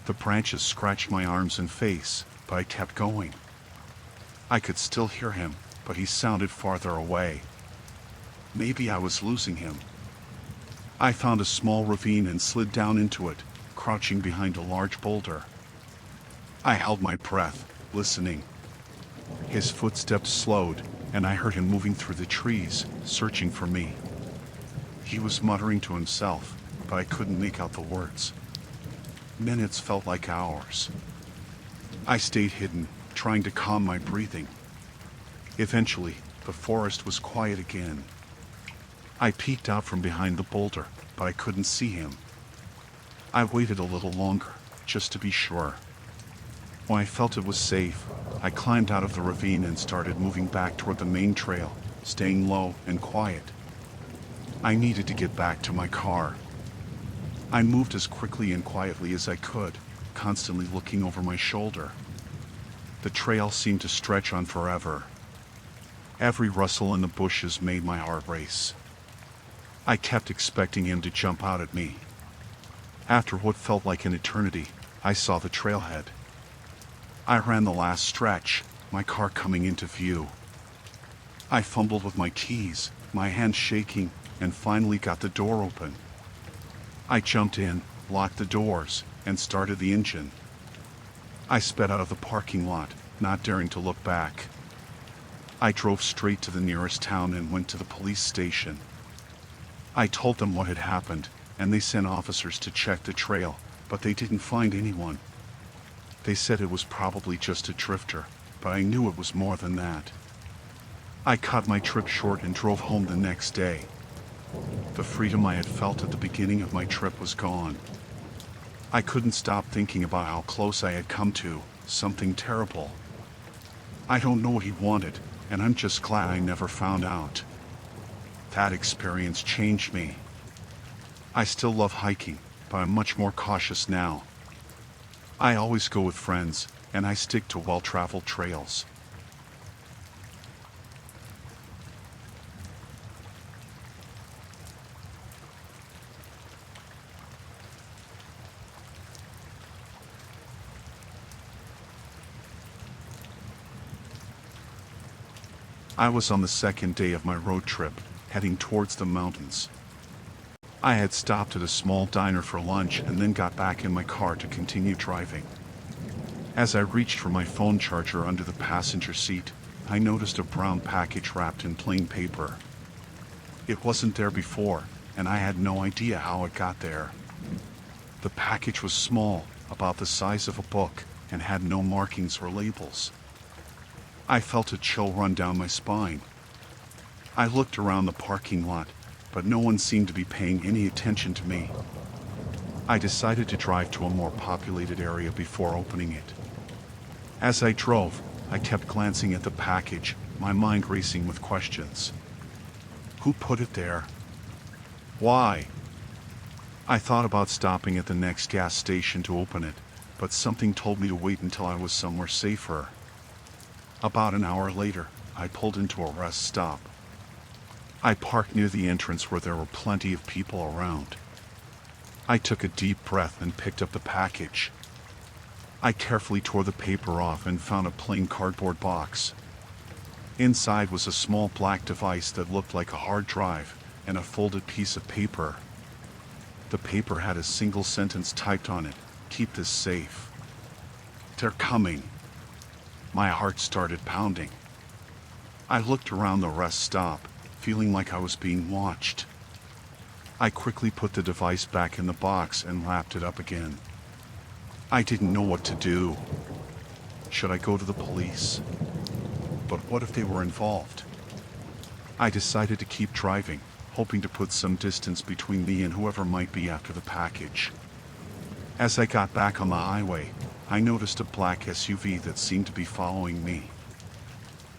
The branches scratched my arms and face, but I kept going. I could still hear him, but he sounded farther away. Maybe I was losing him. I found a small ravine and slid down into it, crouching behind a large boulder. I held my breath, listening. His footsteps slowed, and I heard him moving through the trees, searching for me. He was muttering to himself, but I couldn't make out the words. Minutes felt like hours. I stayed hidden, trying to calm my breathing. Eventually, the forest was quiet again. I peeked out from behind the boulder, but I couldn't see him. I waited a little longer, just to be sure. When I felt it was safe, I climbed out of the ravine and started moving back toward the main trail, staying low and quiet. I needed to get back to my car. I moved as quickly and quietly as I could, constantly looking over my shoulder. The trail seemed to stretch on forever. Every rustle in the bushes made my heart race. I kept expecting him to jump out at me. After what felt like an eternity, I saw the trailhead. I ran the last stretch, my car coming into view. I fumbled with my keys, my hands shaking, and finally got the door open. I jumped in, locked the doors, and started the engine. I sped out of the parking lot, not daring to look back. I drove straight to the nearest town and went to the police station. I told them what had happened, and they sent officers to check the trail, but they didn't find anyone. They said it was probably just a drifter, but I knew it was more than that. I cut my trip short and drove home the next day. The freedom I had felt at the beginning of my trip was gone. I couldn't stop thinking about how close I had come to something terrible. I don't know what he wanted, and I'm just glad I never found out. That experience changed me. I still love hiking, but I'm much more cautious now. I always go with friends, and I stick to well-traveled trails. I was on the second day of my road trip, heading towards the mountains. I had stopped at a small diner for lunch and then got back in my car to continue driving. As I reached for my phone charger under the passenger seat, I noticed a brown package wrapped in plain paper. It wasn't there before, and I had no idea how it got there. The package was small, about the size of a book, and had no markings or labels. I felt a chill run down my spine. I looked around the parking lot, but no one seemed to be paying any attention to me. I decided to drive to a more populated area before opening it. As I drove, I kept glancing at the package, my mind racing with questions. Who put it there? Why? I thought about stopping at the next gas station to open it, but something told me to wait until I was somewhere safer. About an hour later, I pulled into a rest stop. I parked near the entrance where there were plenty of people around. I took a deep breath and picked up the package. I carefully tore the paper off and found a plain cardboard box. Inside was a small black device that looked like a hard drive and a folded piece of paper. The paper had a single sentence typed on it: "Keep this safe." They're coming. My heart started pounding. I looked around the rest stop, feeling like I was being watched. I quickly put the device back in the box and wrapped it up again. I didn't know what to do. Should I go to the police? But what if they were involved? I decided to keep driving, hoping to put some distance between me and whoever might be after the package. As I got back on the highway, I noticed a black SUV that seemed to be following me.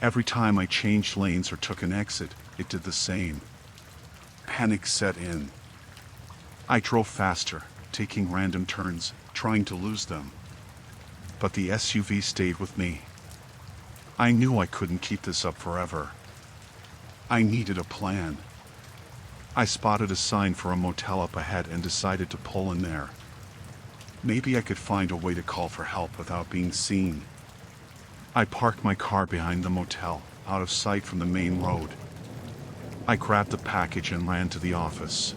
Every time I changed lanes or took an exit, it did the same. Panic set in. I drove faster, taking random turns, trying to lose them. But the SUV stayed with me. I knew I couldn't keep this up forever. I needed a plan. I spotted a sign for a motel up ahead and decided to pull in there. Maybe I could find a way to call for help without being seen. I parked my car behind the motel, out of sight from the main road. I grabbed the package and ran to the office.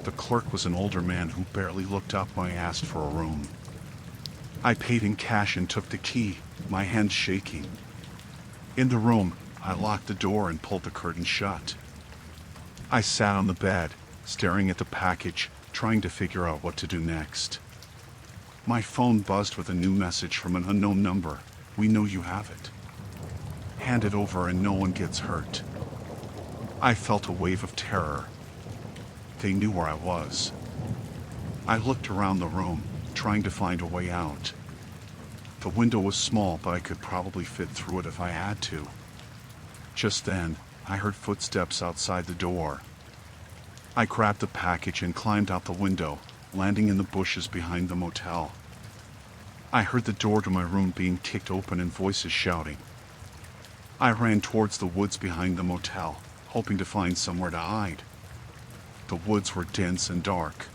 The clerk was an older man who barely looked up when I asked for a room. I paid in cash and took the key, my hands shaking. In the room, I locked the door and pulled the curtain shut. I sat on the bed, staring at the package, trying to figure out what to do next. My phone buzzed with a new message from an unknown number. "We know you have it. Hand it over and no one gets hurt." I felt a wave of terror. They knew where I was. I looked around the room, trying to find a way out. The window was small, but I could probably fit through it if I had to. Just then, I heard footsteps outside the door. I grabbed the package and climbed out the window, landing in the bushes behind the motel. I heard the door to my room being kicked open and voices shouting. I ran towards the woods behind the motel, hoping to find somewhere to hide. The woods were dense and dark.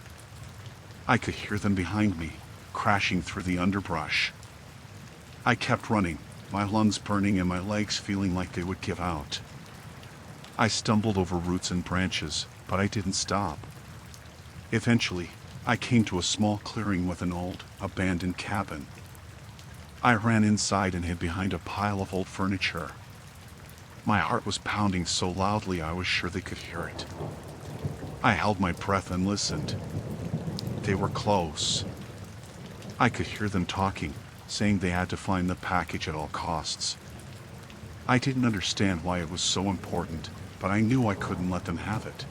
I could hear them behind me, crashing through the underbrush. I kept running, my lungs burning and my legs feeling like they would give out. I stumbled over roots and branches, but I didn't stop. Eventually, I came to a small clearing with an old, abandoned cabin. I ran inside and hid behind a pile of old furniture. My heart was pounding so loudly I was sure they could hear it. I held my breath and listened. They were close. I could hear them talking, saying they had to find the package at all costs. I didn't understand why it was so important, but I knew I couldn't let them have it.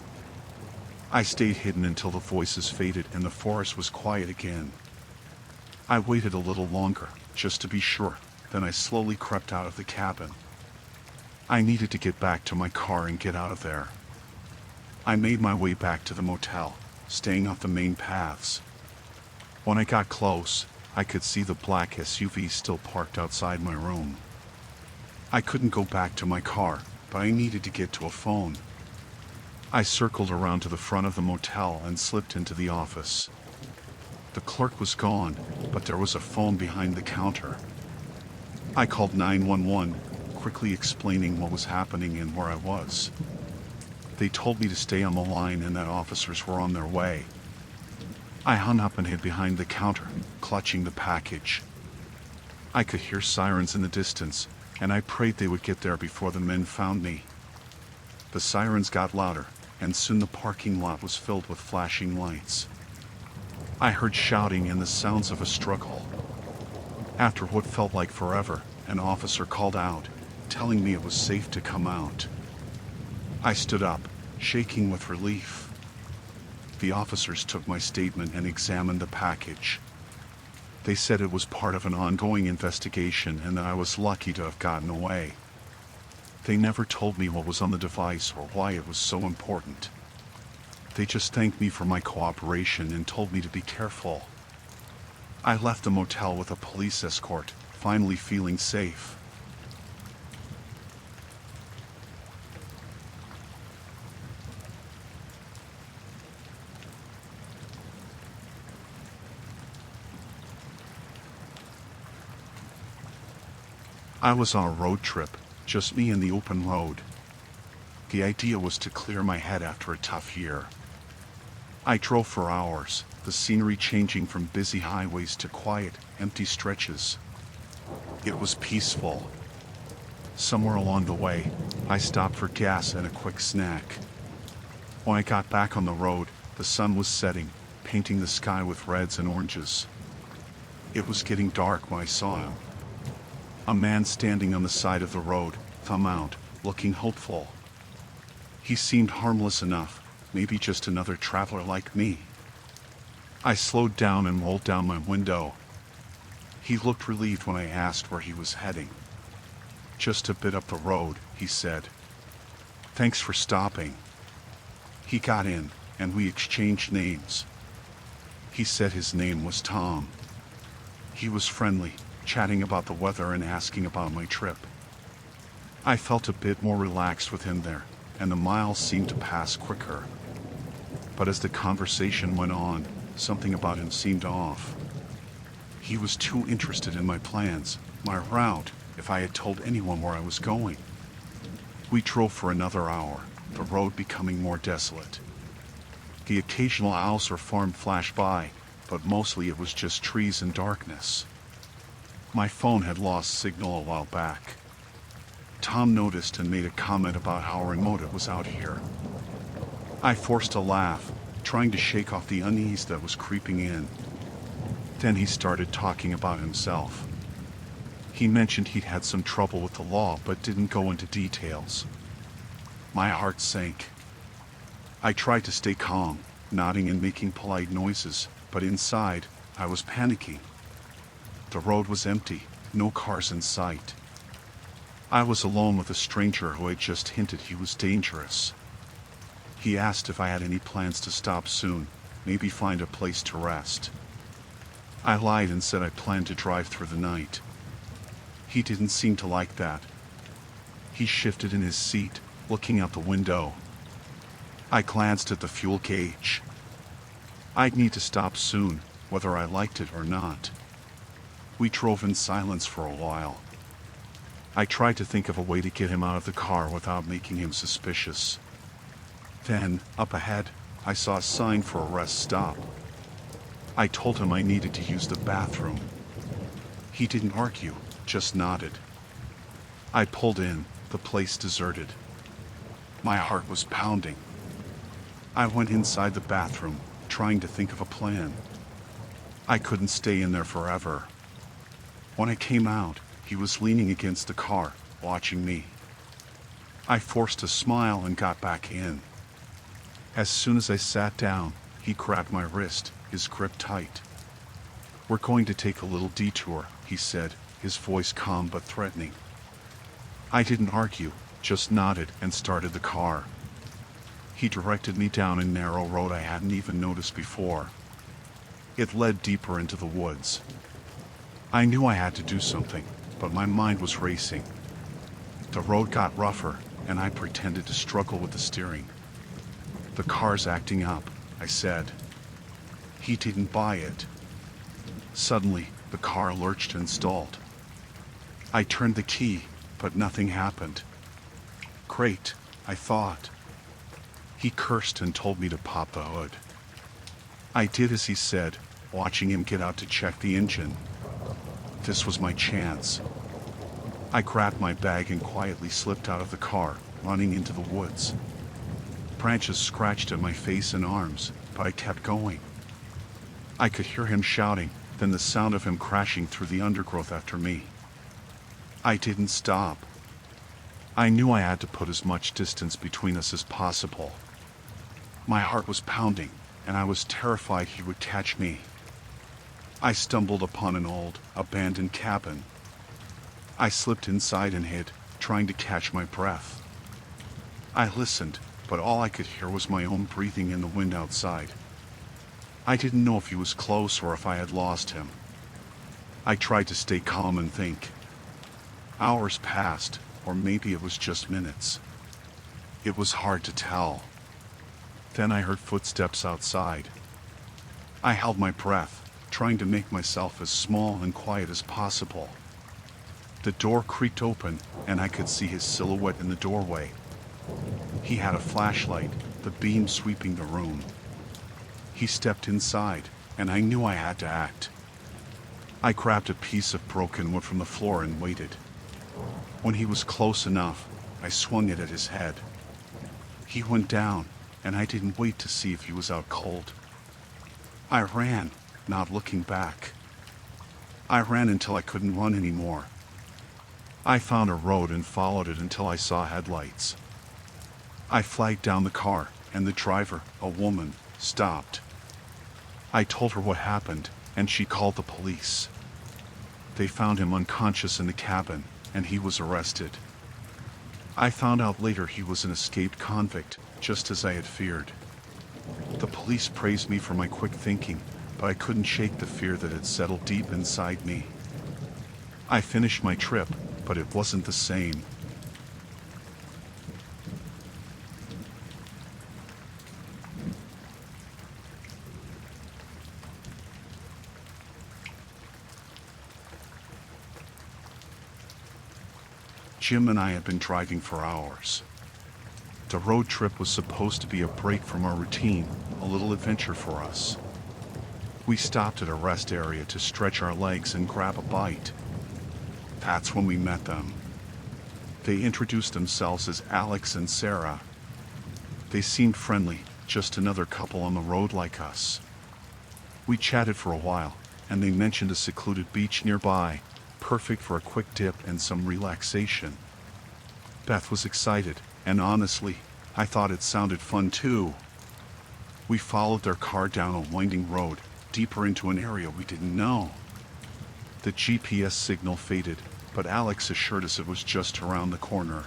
I stayed hidden until the voices faded and the forest was quiet again. I waited a little longer, just to be sure, then I slowly crept out of the cabin. I needed to get back to my car and get out of there. I made my way back to the motel, staying off the main paths. When I got close, I could see the black SUV still parked outside my room. I couldn't go back to my car, but I needed to get to a phone. I circled around to the front of the motel and slipped into the office. The clerk was gone, but there was a phone behind the counter. I called 911, quickly explaining what was happening and where I was. They told me to stay on the line and that officers were on their way. I hung up and hid behind the counter, clutching the package. I could hear sirens in the distance, and I prayed they would get there before the men found me. The sirens got louder, and soon the parking lot was filled with flashing lights. I heard shouting and the sounds of a struggle. After what felt like forever, an officer called out, telling me it was safe to come out. I stood up, shaking with relief. The officers took my statement and examined the package. They said it was part of an ongoing investigation and that I was lucky to have gotten away. They never told me what was on the device or why it was so important. They just thanked me for my cooperation and told me to be careful. I left the motel with a police escort, finally feeling safe. I was on a road trip, just me and the open road. The idea was to clear my head after a tough year. I drove for hours, the scenery changing from busy highways to quiet, empty stretches. It was peaceful. Somewhere along the way, I stopped for gas and a quick snack. When I got back on the road, the sun was setting, painting the sky with reds and oranges. It was getting dark when I saw him. A man standing on the side of the road, thumb out, looking hopeful. He seemed harmless enough, maybe just another traveler like me. I slowed down and rolled down my window. He looked relieved when I asked where he was heading. "Just a bit up the road," he said. "Thanks for stopping." He got in, and we exchanged names. He said his name was Tom. He was friendly, chatting about the weather and asking about my trip. I felt a bit more relaxed with him there, and the miles seemed to pass quicker. But as the conversation went on, something about him seemed off. He was too interested in my plans, my route, if I had told anyone where I was going. We drove for another hour, the road becoming more desolate. The occasional house or farm flashed by, but mostly it was just trees and darkness. My phone had lost signal a while back. Tom noticed and made a comment about how remote it was out here. I forced a laugh, trying to shake off the unease that was creeping in. Then he started talking about himself. He mentioned he'd had some trouble with the law but didn't go into details. My heart sank. I tried to stay calm, nodding and making polite noises, but inside, I was panicking. The road was empty, no cars in sight. I was alone with a stranger who had just hinted he was dangerous. He asked if I had any plans to stop soon, maybe find a place to rest. I lied and said I planned to drive through the night. He didn't seem to like that. He shifted in his seat, looking out the window. I glanced at the fuel gauge. I'd need to stop soon, whether I liked it or not. We drove in silence for a while. I tried to think of a way to get him out of the car without making him suspicious. Then, up ahead, I saw a sign for a rest stop. I told him I needed to use the bathroom. He didn't argue, just nodded. I pulled in, the place deserted. My heart was pounding. I went inside the bathroom, trying to think of a plan. I couldn't stay in there forever. When I came out, he was leaning against the car, watching me. I forced a smile and got back in. As soon as I sat down, he grabbed my wrist, his grip tight. "We're going to take a little detour," he said, his voice calm but threatening. I didn't argue, just nodded and started the car. He directed me down a narrow road I hadn't even noticed before. It led deeper into the woods. I knew I had to do something, but my mind was racing. The road got rougher, and I pretended to struggle with the steering. "The car's acting up," I said. He didn't buy it. Suddenly, the car lurched and stalled. I turned the key, but nothing happened. Great, I thought. He cursed and told me to pop the hood. I did as he said, watching him get out to check the engine. This was my chance. I grabbed my bag and quietly slipped out of the car, running into the woods. Branches scratched at my face and arms, but I kept going. I could hear him shouting, then the sound of him crashing through the undergrowth after me. I didn't stop. I knew I had to put as much distance between us as possible. My heart was pounding, and I was terrified he would catch me. I stumbled upon an old, abandoned cabin. I slipped inside and hid, trying to catch my breath. I listened, but all I could hear was my own breathing in the wind outside. I didn't know if he was close or if I had lost him. I tried to stay calm and think. Hours passed, or maybe it was just minutes. It was hard to tell. Then I heard footsteps outside. I held my breath, trying to make myself as small and quiet as possible. The door creaked open, and I could see his silhouette in the doorway. He had a flashlight, the beam sweeping the room. He stepped inside, and I knew I had to act. I grabbed a piece of broken wood from the floor and waited. When he was close enough, I swung it at his head. He went down, and I didn't wait to see if he was out cold. I ran, not looking back. I ran until I couldn't run anymore. I found a road and followed it until I saw headlights. I flagged down the car, and the driver, a woman, stopped. I told her what happened, and she called the police. They found him unconscious in the cabin, and he was arrested. I found out later he was an escaped convict, just as I had feared. The police praised me for my quick thinking, but I couldn't shake the fear that had settled deep inside me. I finished my trip, but it wasn't the same. Jim and I had been driving for hours. The road trip was supposed to be a break from our routine, a little adventure for us. We stopped at a rest area to stretch our legs and grab a bite. That's when we met them. They introduced themselves as Alex and Sarah. They seemed friendly, just another couple on the road like us. We chatted for a while, and they mentioned a secluded beach nearby, perfect for a quick dip and some relaxation. Beth was excited, and honestly, I thought it sounded fun too. We followed their car down a winding road, deeper into an area we didn't know. The GPS signal faded, but Alex assured us it was just around the corner.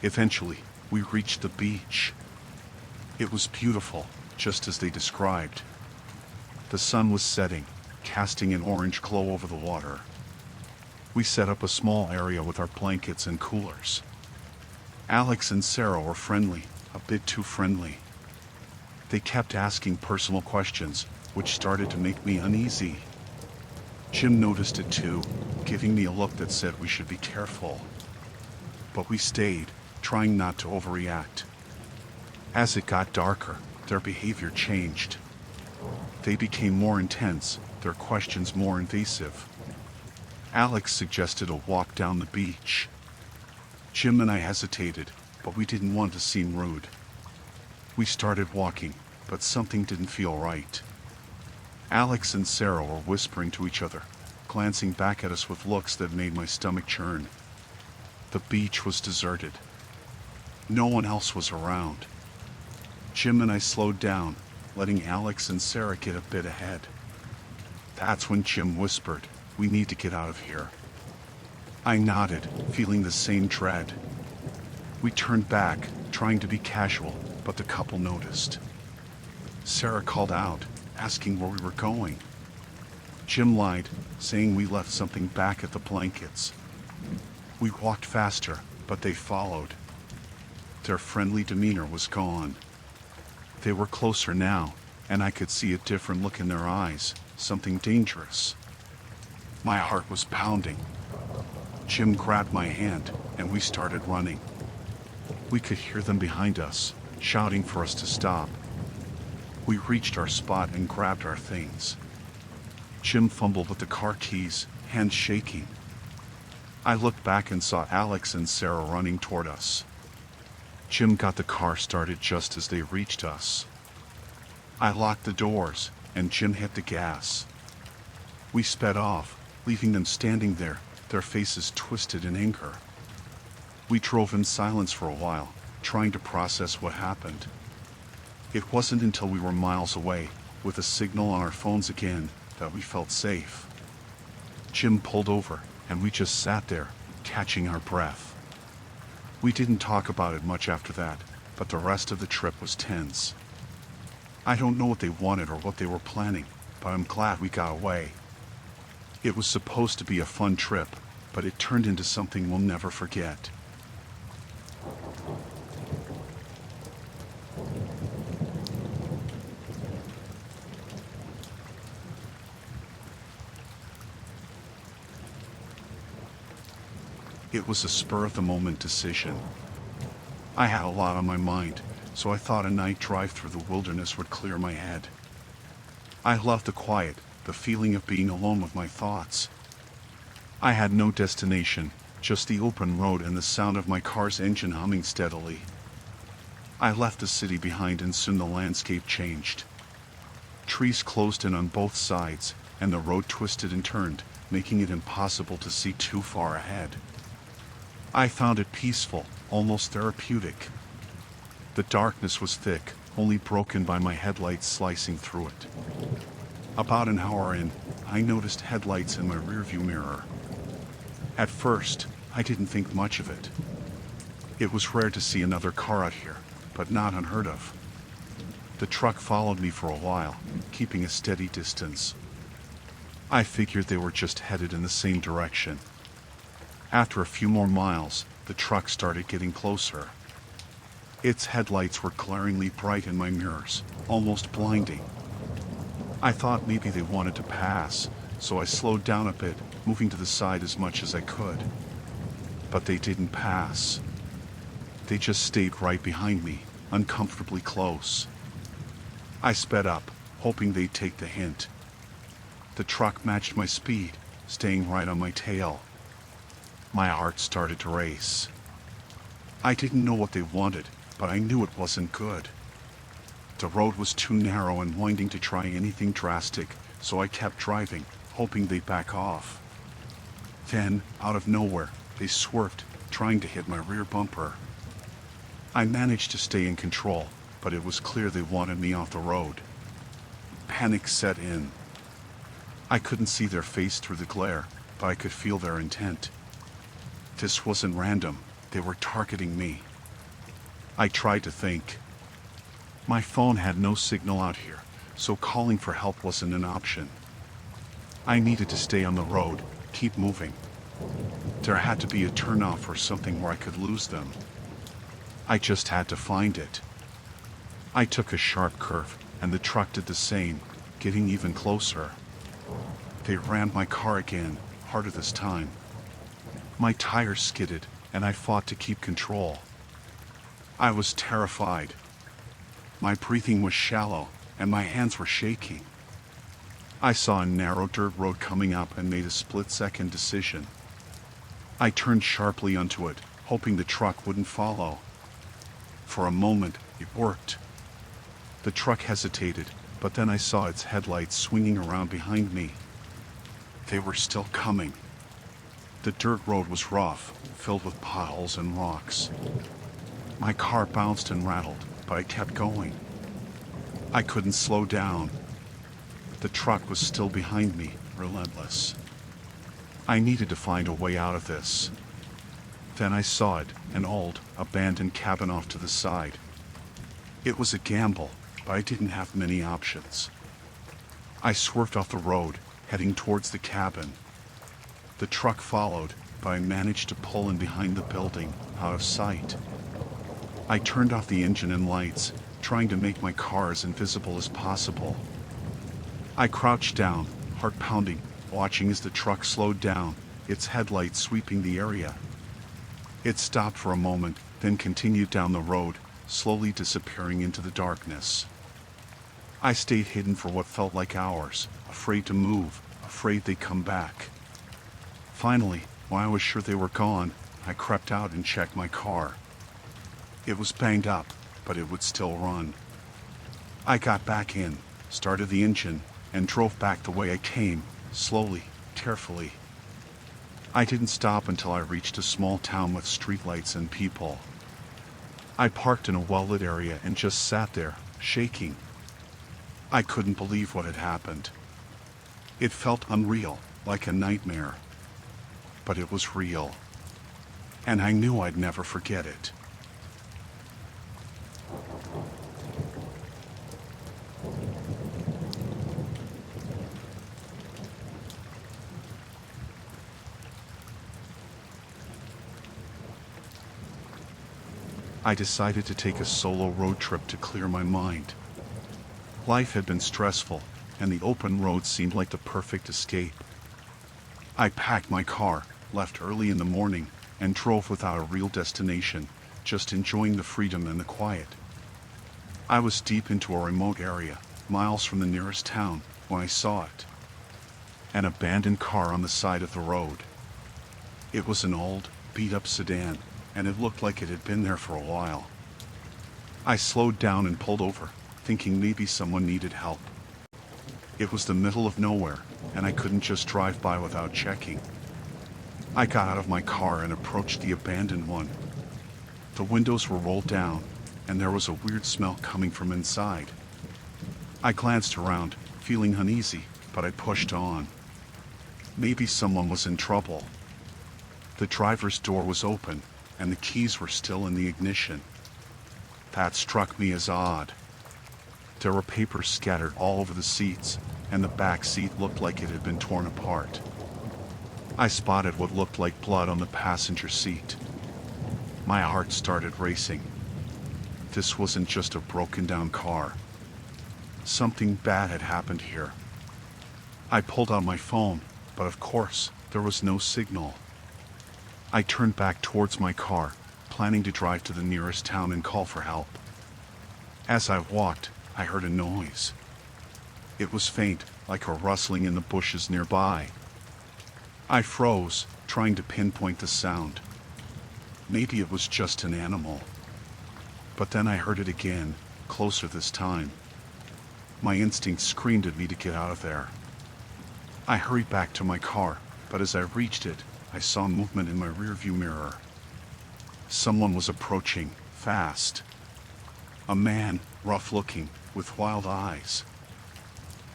Eventually, we reached the beach. It was beautiful, just as they described. The sun was setting, casting an orange glow over the water. We set up a small area with our blankets and coolers. Alex and Sarah were friendly, a bit too friendly. They kept asking personal questions, which started to make me uneasy. Jim noticed it too, giving me a look that said we should be careful. But we stayed, trying not to overreact. As it got darker, their behavior changed. They became more intense, their questions more invasive. Alex suggested a walk down the beach. Jim and I hesitated, but we didn't want to seem rude. We started walking, but something didn't feel right. Alex and Sarah were whispering to each other, glancing back at us with looks that made my stomach churn. The beach was deserted. No one else was around. Jim and I slowed down, letting Alex and Sarah get a bit ahead. That's when Jim whispered, "We need to get out of here." I nodded, feeling the same dread. We turned back, trying to be casual, but the couple noticed. Sarah called out, asking where we were going. Jim lied, saying we left something back at the blankets. We walked faster, but they followed. Their friendly demeanor was gone. They were closer now, and I could see a different look in their eyes, something dangerous. My heart was pounding. Jim grabbed my hand, and we started running. We could hear them behind us, shouting for us to stop. We reached our spot and grabbed our things. Jim fumbled with the car keys, hands shaking. I looked back and saw Alex and Sarah running toward us. Jim got the car started just as they reached us. I locked the doors, and Jim hit the gas. We sped off, leaving them standing there, their faces twisted in anger. We drove in silence for a while, trying to process what happened. It wasn't until we were miles away, with a signal on our phones again, that we felt safe. Jim pulled over, and we just sat there, catching our breath. We didn't talk about it much after that, but the rest of the trip was tense. I don't know what they wanted or what they were planning, but I'm glad we got away. It was supposed to be a fun trip, but it turned into something we'll never forget. It was a spur-of-the-moment decision. I had a lot on my mind, so I thought a night drive through the wilderness would clear my head. I loved the quiet, the feeling of being alone with my thoughts. I had no destination, just the open road and the sound of my car's engine humming steadily. I left the city behind and soon the landscape changed. Trees closed in on both sides, and the road twisted and turned, making it impossible to see too far ahead. I found it peaceful, almost therapeutic. The darkness was thick, only broken by my headlights slicing through it. About an hour in, I noticed headlights in my rearview mirror. At first, I didn't think much of it. It was rare to see another car out here, but not unheard of. The truck followed me for a while, keeping a steady distance. I figured they were just headed in the same direction. After a few more miles, the truck started getting closer. Its headlights were glaringly bright in my mirrors, almost blinding. I thought maybe they wanted to pass, so I slowed down a bit, moving to the side as much as I could. But they didn't pass. They just stayed right behind me, uncomfortably close. I sped up, hoping they'd take the hint. The truck matched my speed, staying right on my tail. My heart started to race. I didn't know what they wanted, but I knew it wasn't good. The road was too narrow and winding to try anything drastic, so I kept driving, hoping they'd back off. Then, out of nowhere, they swerved, trying to hit my rear bumper. I managed to stay in control, but it was clear they wanted me off the road. Panic set in. I couldn't see their face through the glare, but I could feel their intent. This wasn't random. They were targeting me. I tried to think. My phone had no signal out here, so calling for help wasn't an option. I needed to stay on the road, keep moving. There had to be a turnoff or something where I could lose them. I just had to find it. I took a sharp curve, and the truck did the same, getting even closer. They rammed my car again, harder this time. My tires skidded, and I fought to keep control. I was terrified. My breathing was shallow, and my hands were shaking. I saw a narrow dirt road coming up and made a split-second decision. I turned sharply onto it, hoping the truck wouldn't follow. For a moment, it worked. The truck hesitated, but then I saw its headlights swinging around behind me. They were still coming. The dirt road was rough, filled with potholes and rocks. My car bounced and rattled, but I kept going. I couldn't slow down. The truck was still behind me, relentless. I needed to find a way out of this. Then I saw it, an old, abandoned cabin off to the side. It was a gamble, but I didn't have many options. I swerved off the road, heading towards the cabin. The truck followed, but I managed to pull in behind the building, out of sight. I turned off the engine and lights, trying to make my car as invisible as possible. I crouched down, heart pounding, watching as the truck slowed down, its headlights sweeping the area. It stopped for a moment, then continued down the road, slowly disappearing into the darkness. I stayed hidden for what felt like hours, afraid to move, afraid they'd come back. Finally, when I was sure they were gone, I crept out and checked my car. It was banged up, but it would still run. I got back in, started the engine, and drove back the way I came, slowly, carefully. I didn't stop until I reached a small town with streetlights and people. I parked in a well-lit area and just sat there, shaking. I couldn't believe what had happened. It felt unreal, like a nightmare. But it was real. And I knew I'd never forget it. I decided to take a solo road trip to clear my mind. Life had been stressful, and the open road seemed like the perfect escape. I packed my car, left early in the morning, and drove without a real destination, just enjoying the freedom and the quiet. I was deep into a remote area, miles from the nearest town, when I saw it. An abandoned car on the side of the road. It was an old, beat-up sedan, and it looked like it had been there for a while. I slowed down and pulled over, thinking maybe someone needed help. It was the middle of nowhere, and I couldn't just drive by without checking. I got out of my car and approached the abandoned one. The windows were rolled down, and there was a weird smell coming from inside. I glanced around, feeling uneasy, but I pushed on. Maybe someone was in trouble. The driver's door was open, and the keys were still in the ignition. That struck me as odd. There were papers scattered all over the seats, and the back seat looked like it had been torn apart. I spotted what looked like blood on the passenger seat. My heart started racing. This wasn't just a broken-down car. Something bad had happened here. I pulled out my phone, but of course, there was no signal. I turned back towards my car, planning to drive to the nearest town and call for help. As I walked, I heard a noise. It was faint, like a rustling in the bushes nearby. I froze, trying to pinpoint the sound. Maybe it was just an animal. But then I heard it again, closer this time. My instinct screamed at me to get out of there. I hurried back to my car, but as I reached it, I saw movement in my rearview mirror. Someone was approaching, fast. A man, rough-looking, with wild eyes.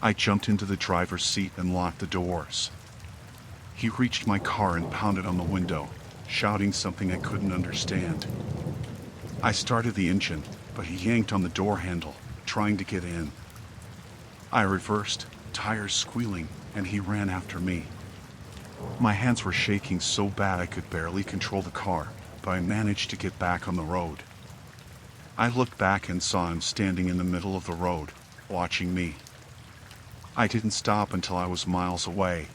I jumped into the driver's seat and locked the doors. He reached my car and pounded on the window, shouting something I couldn't understand. I started the engine, but he yanked on the door handle, trying to get in. I reversed, tires squealing, and he ran after me. My hands were shaking so bad I could barely control the car, but I managed to get back on the road. I looked back and saw him standing in the middle of the road, watching me. I didn't stop until I was miles away.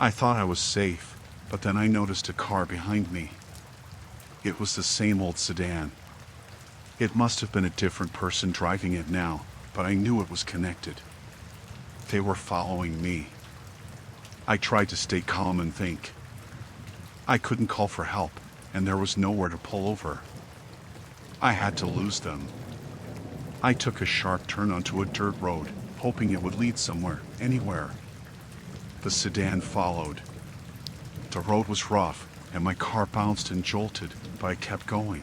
I thought I was safe, but then I noticed a car behind me. It was the same old sedan. It must have been a different person driving it now, but I knew it was connected. They were following me. I tried to stay calm and think. I couldn't call for help, and there was nowhere to pull over. I had to lose them. I took a sharp turn onto a dirt road, hoping it would lead somewhere, anywhere. The sedan followed. The road was rough, and my car bounced and jolted, but I kept going.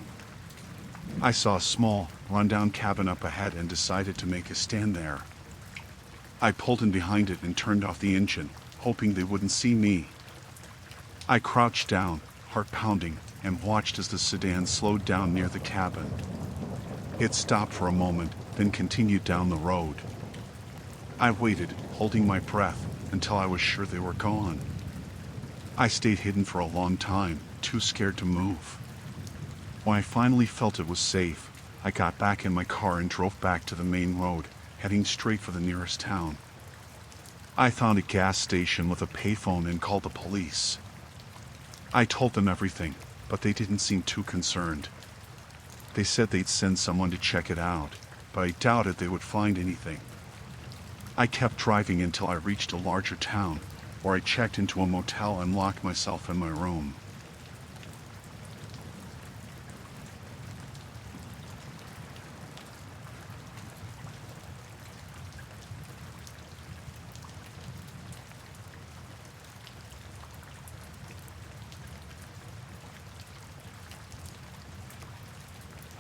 I saw a small, rundown cabin up ahead and decided to make a stand there. I pulled in behind it and turned off the engine, hoping they wouldn't see me. I crouched down, heart pounding, and watched as the sedan slowed down near the cabin. It stopped for a moment, then continued down the road. I waited, holding my breath, until I was sure they were gone. I stayed hidden for a long time, too scared to move. When I finally felt it was safe, I got back in my car and drove back to the main road, heading straight for the nearest town. I found a gas station with a payphone and called the police. I told them everything, but they didn't seem too concerned. They said they'd send someone to check it out, but I doubted they would find anything. I kept driving until I reached a larger town, where I checked into a motel and locked myself in my room.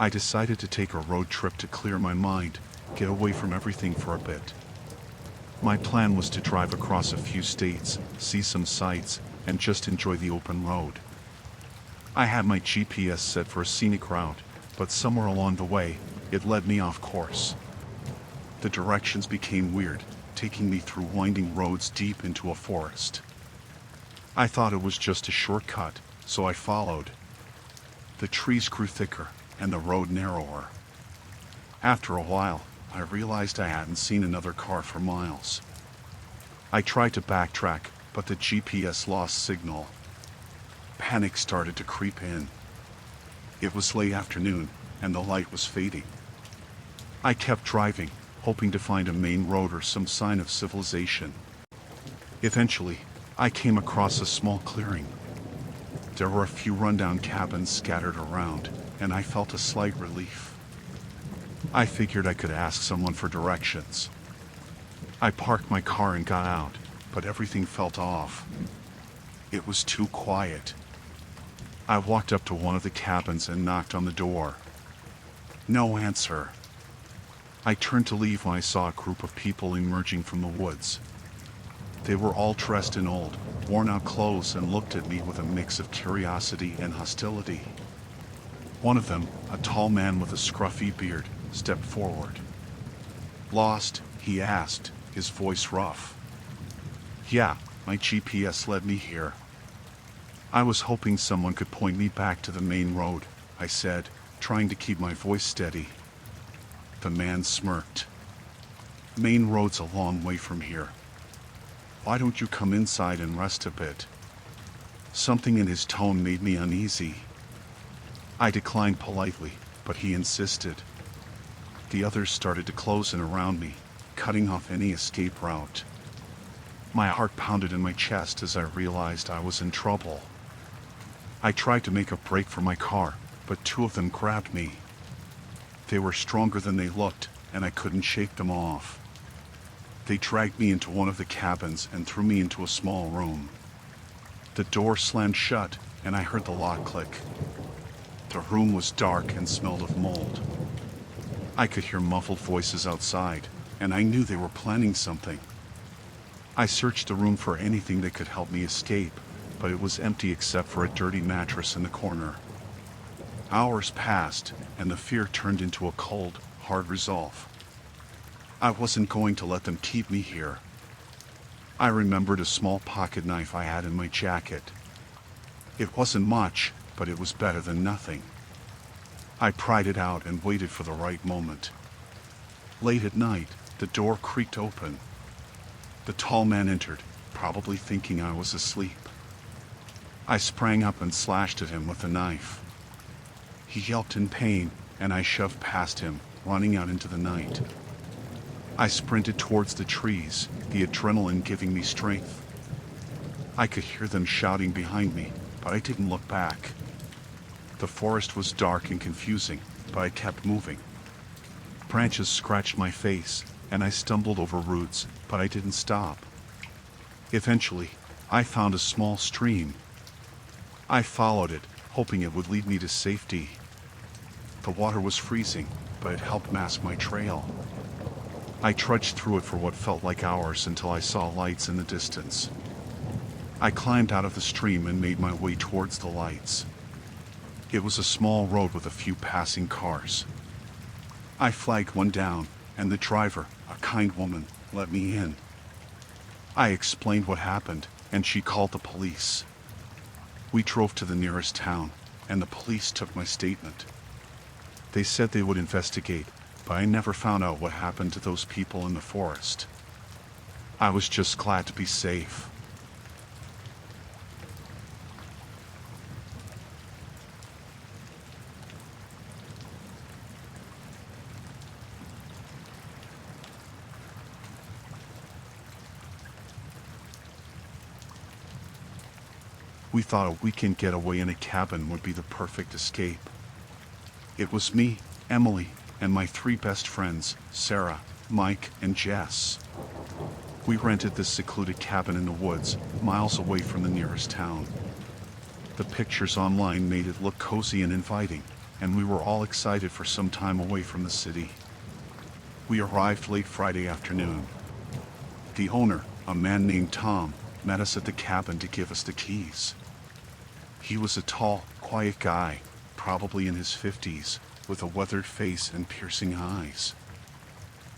I decided to take a road trip to clear my mind, get away from everything for a bit. My plan was to drive across a few states, see some sights, and just enjoy the open road. I had my GPS set for a scenic route, but somewhere along the way, it led me off course. The directions became weird, taking me through winding roads deep into a forest. I thought it was just a shortcut, so I followed. The trees grew thicker, and the road narrower. After a while, I realized I hadn't seen another car for miles. I tried to backtrack, but the GPS lost signal. Panic started to creep in. It was late afternoon, and the light was fading. I kept driving, hoping to find a main road or some sign of civilization. Eventually, I came across a small clearing. There were a few rundown cabins scattered around, and I felt a slight relief. I figured I could ask someone for directions. I parked my car and got out, but everything felt off. It was too quiet. I walked up to one of the cabins and knocked on the door. No answer. I turned to leave when I saw a group of people emerging from the woods. They were all dressed in old, worn-out clothes and looked at me with a mix of curiosity and hostility. One of them, a tall man with a scruffy beard, stepped forward. "Lost?" he asked, his voice rough. "Yeah, my GPS led me here." "I was hoping someone could point me back to the main road," I said, trying to keep my voice steady. The man smirked. "Main road's a long way from here. Why don't you come inside and rest a bit?" Something in his tone made me uneasy. I declined politely, but he insisted. The others started to close in around me, cutting off any escape route. My heart pounded in my chest as I realized I was in trouble. I tried to make a break for my car, but two of them grabbed me. They were stronger than they looked, and I couldn't shake them off. They dragged me into one of the cabins and threw me into a small room. The door slammed shut, and I heard the lock click. The room was dark and smelled of mold. I could hear muffled voices outside, and I knew they were planning something. I searched the room for anything that could help me escape, but it was empty except for a dirty mattress in the corner. Hours passed, and the fear turned into a cold, hard resolve. I wasn't going to let them keep me here. I remembered a small pocket knife I had in my jacket. It wasn't much, but it was better than nothing. I pried it out and waited for the right moment. Late at night, the door creaked open. The tall man entered, probably thinking I was asleep. I sprang up and slashed at him with the knife. He yelped in pain, and I shoved past him, running out into the night. I sprinted towards the trees, the adrenaline giving me strength. I could hear them shouting behind me, but I didn't look back. The forest was dark and confusing, but I kept moving. Branches scratched my face, and I stumbled over roots, but I didn't stop. Eventually, I found a small stream. I followed it, hoping it would lead me to safety. The water was freezing, but it helped mask my trail. I trudged through it for what felt like hours until I saw lights in the distance. I climbed out of the stream and made my way towards the lights. It was a small road with a few passing cars. I flagged one down, and the driver, a kind woman, let me in. I explained what happened, and she called the police. We drove to the nearest town, and the police took my statement. They said they would investigate, but I never found out what happened to those people in the forest. I was just glad to be safe. We thought a weekend getaway in a cabin would be the perfect escape. It was me, Emily, and my three best friends, Sarah, Mike, and Jess. We rented this secluded cabin in the woods, miles away from the nearest town. The pictures online made it look cozy and inviting, and we were all excited for some time away from the city. We arrived late Friday afternoon. The owner, a man named Tom, met us at the cabin to give us the keys. He was a tall, quiet guy, probably in his 50s, with a weathered face and piercing eyes.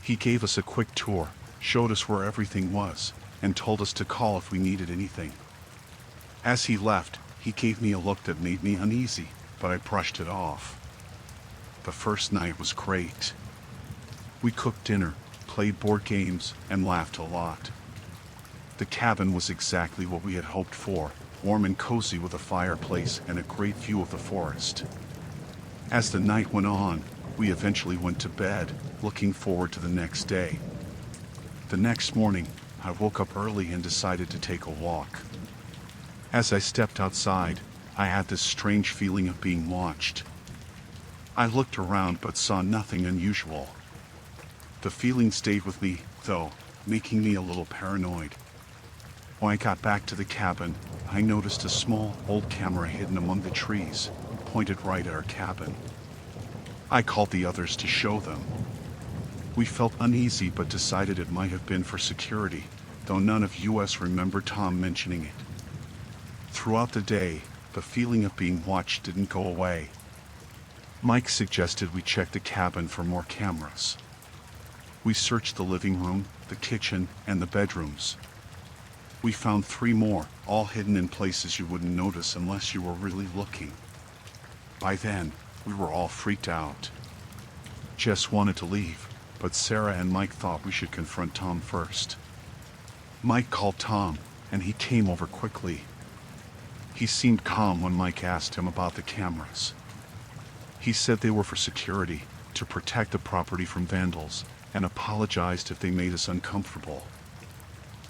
He gave us a quick tour, showed us where everything was, and told us to call if we needed anything. As he left, he gave me a look that made me uneasy, but I brushed it off. The first night was great. We cooked dinner, played board games, and laughed a lot. The cabin was exactly what we had hoped for, warm and cozy with a fireplace and a great view of the forest. As the night went on, we eventually went to bed, looking forward to the next day. The next morning, I woke up early and decided to take a walk. As I stepped outside, I had this strange feeling of being watched. I looked around but saw nothing unusual. The feeling stayed with me, though, making me a little paranoid. When I got back to the cabin, I noticed a small, old camera hidden among the trees, pointed right at our cabin. I called the others to show them. We felt uneasy but decided it might have been for security, though none of us remembered Tom mentioning it. Throughout the day, the feeling of being watched didn't go away. Mike suggested we check the cabin for more cameras. We searched the living room, the kitchen, and the bedrooms. We found 3 more, all hidden in places you wouldn't notice unless you were really looking. By then, we were all freaked out. Jess wanted to leave, but Sarah and Mike thought we should confront Tom first. Mike called Tom, and he came over quickly. He seemed calm when Mike asked him about the cameras. He said they were for security, to protect the property from vandals, and apologized if they made us uncomfortable.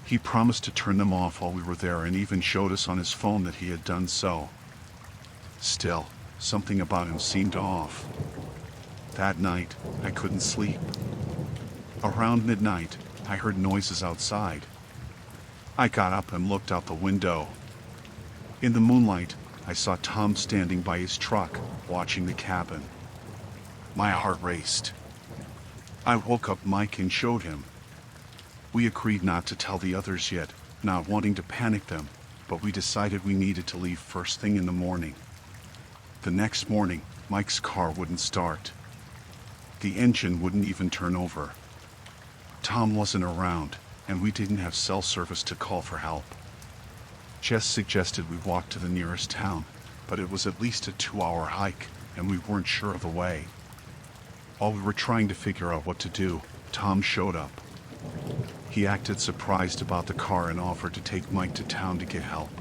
He promised to turn them off while we were there and even showed us on his phone that he had done so. Still, something about him seemed off. That night, I couldn't sleep. Around midnight, I heard noises outside. I got up and looked out the window. In the moonlight, I saw Tom standing by his truck, watching the cabin. My heart raced. I woke up Mike and showed him. We agreed not to tell the others yet, not wanting to panic them, but we decided we needed to leave first thing in the morning. The next morning, Mike's car wouldn't start. The engine wouldn't even turn over. Tom wasn't around, and we didn't have cell service to call for help. Jess suggested we walk to the nearest town, but it was at least a 2-hour hike, and we weren't sure of the way. While we were trying to figure out what to do, Tom showed up. He acted surprised about the car and offered to take Mike to town to get help.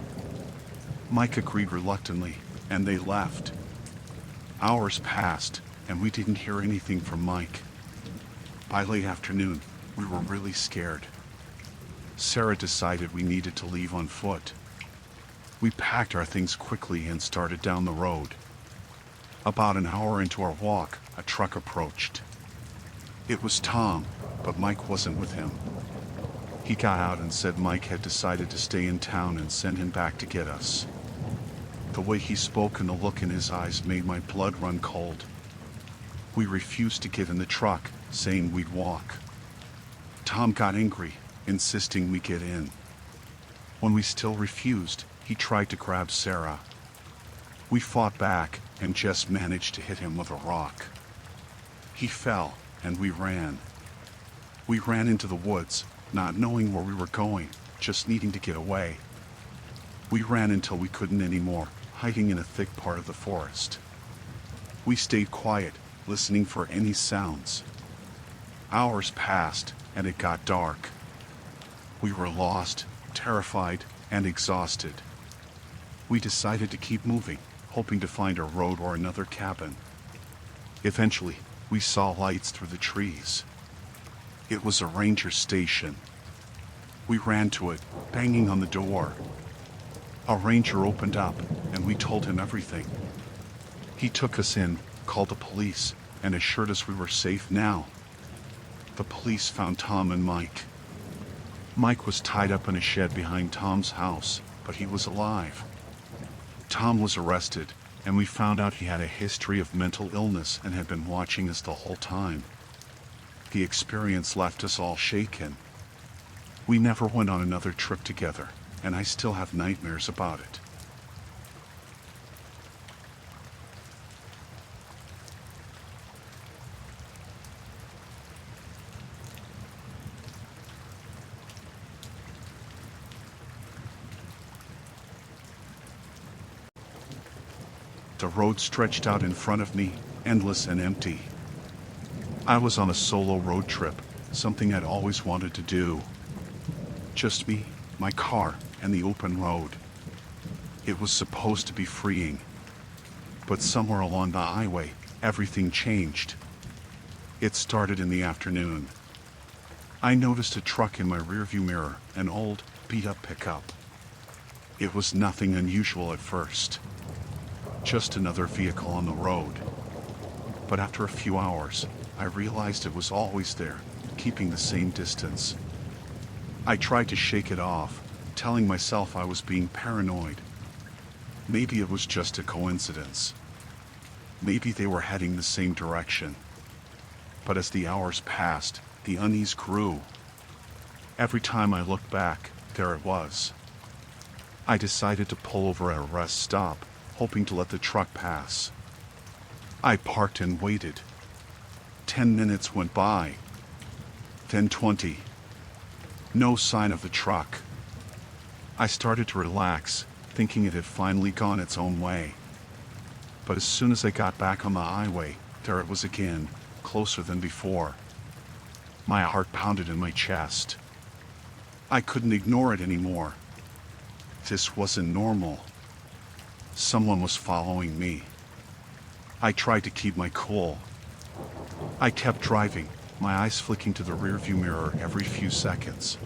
Mike agreed reluctantly, and they left. Hours passed, and we didn't hear anything from Mike. By late afternoon, we were really scared. Sarah decided we needed to leave on foot. We packed our things quickly and started down the road. About an hour into our walk, a truck approached. It was Tom, but Mike wasn't with him. He got out and said Mike had decided to stay in town and send him back to get us. The way he spoke and the look in his eyes made my blood run cold. We refused to get in the truck, saying we'd walk. Tom got angry, insisting we get in. When we still refused, he tried to grab Sarah. We fought back, and Jess managed to hit him with a rock. He fell, and we ran. We ran into the woods, not knowing where we were going, just needing to get away. We ran until we couldn't anymore, hiding in a thick part of the forest. We stayed quiet, listening for any sounds. Hours passed, and it got dark. We were lost, terrified, and exhausted. We decided to keep moving, hoping to find a road or another cabin. Eventually, we saw lights through the trees. It was a ranger station. We ran to it, banging on the door. A ranger opened up, and we told him everything. He took us in, called the police, and assured us we were safe now. The police found Tom and Mike. Mike was tied up in a shed behind Tom's house, but he was alive. Tom was arrested, and we found out he had a history of mental illness and had been watching us the whole time. The experience left us all shaken. We never went on another trip together, and I still have nightmares about it. The road stretched out in front of me, endless and empty. I was on a solo road trip, something I'd always wanted to do. Just me, my car, and the open road. It was supposed to be freeing. But somewhere along the highway, everything changed. It started in the afternoon. I noticed a truck in my rearview mirror, an old, beat-up pickup. It was nothing unusual at first. Just another vehicle on the road. But after a few hours, I realized it was always there, keeping the same distance. I tried to shake it off, telling myself I was being paranoid. Maybe it was just a coincidence. Maybe they were heading the same direction. But as the hours passed, the unease grew. Every time I looked back, there it was. I decided to pull over at a rest stop, hoping to let the truck pass. I parked and waited. 10 minutes went by. Then 20. No sign of the truck. I started to relax, thinking it had finally gone its own way. But as soon as I got back on the highway, there it was again, closer than before. My heart pounded in my chest. I couldn't ignore it anymore. This wasn't normal. Someone was following me. I tried to keep my cool. I kept driving, my eyes flicking to the rearview mirror every few seconds.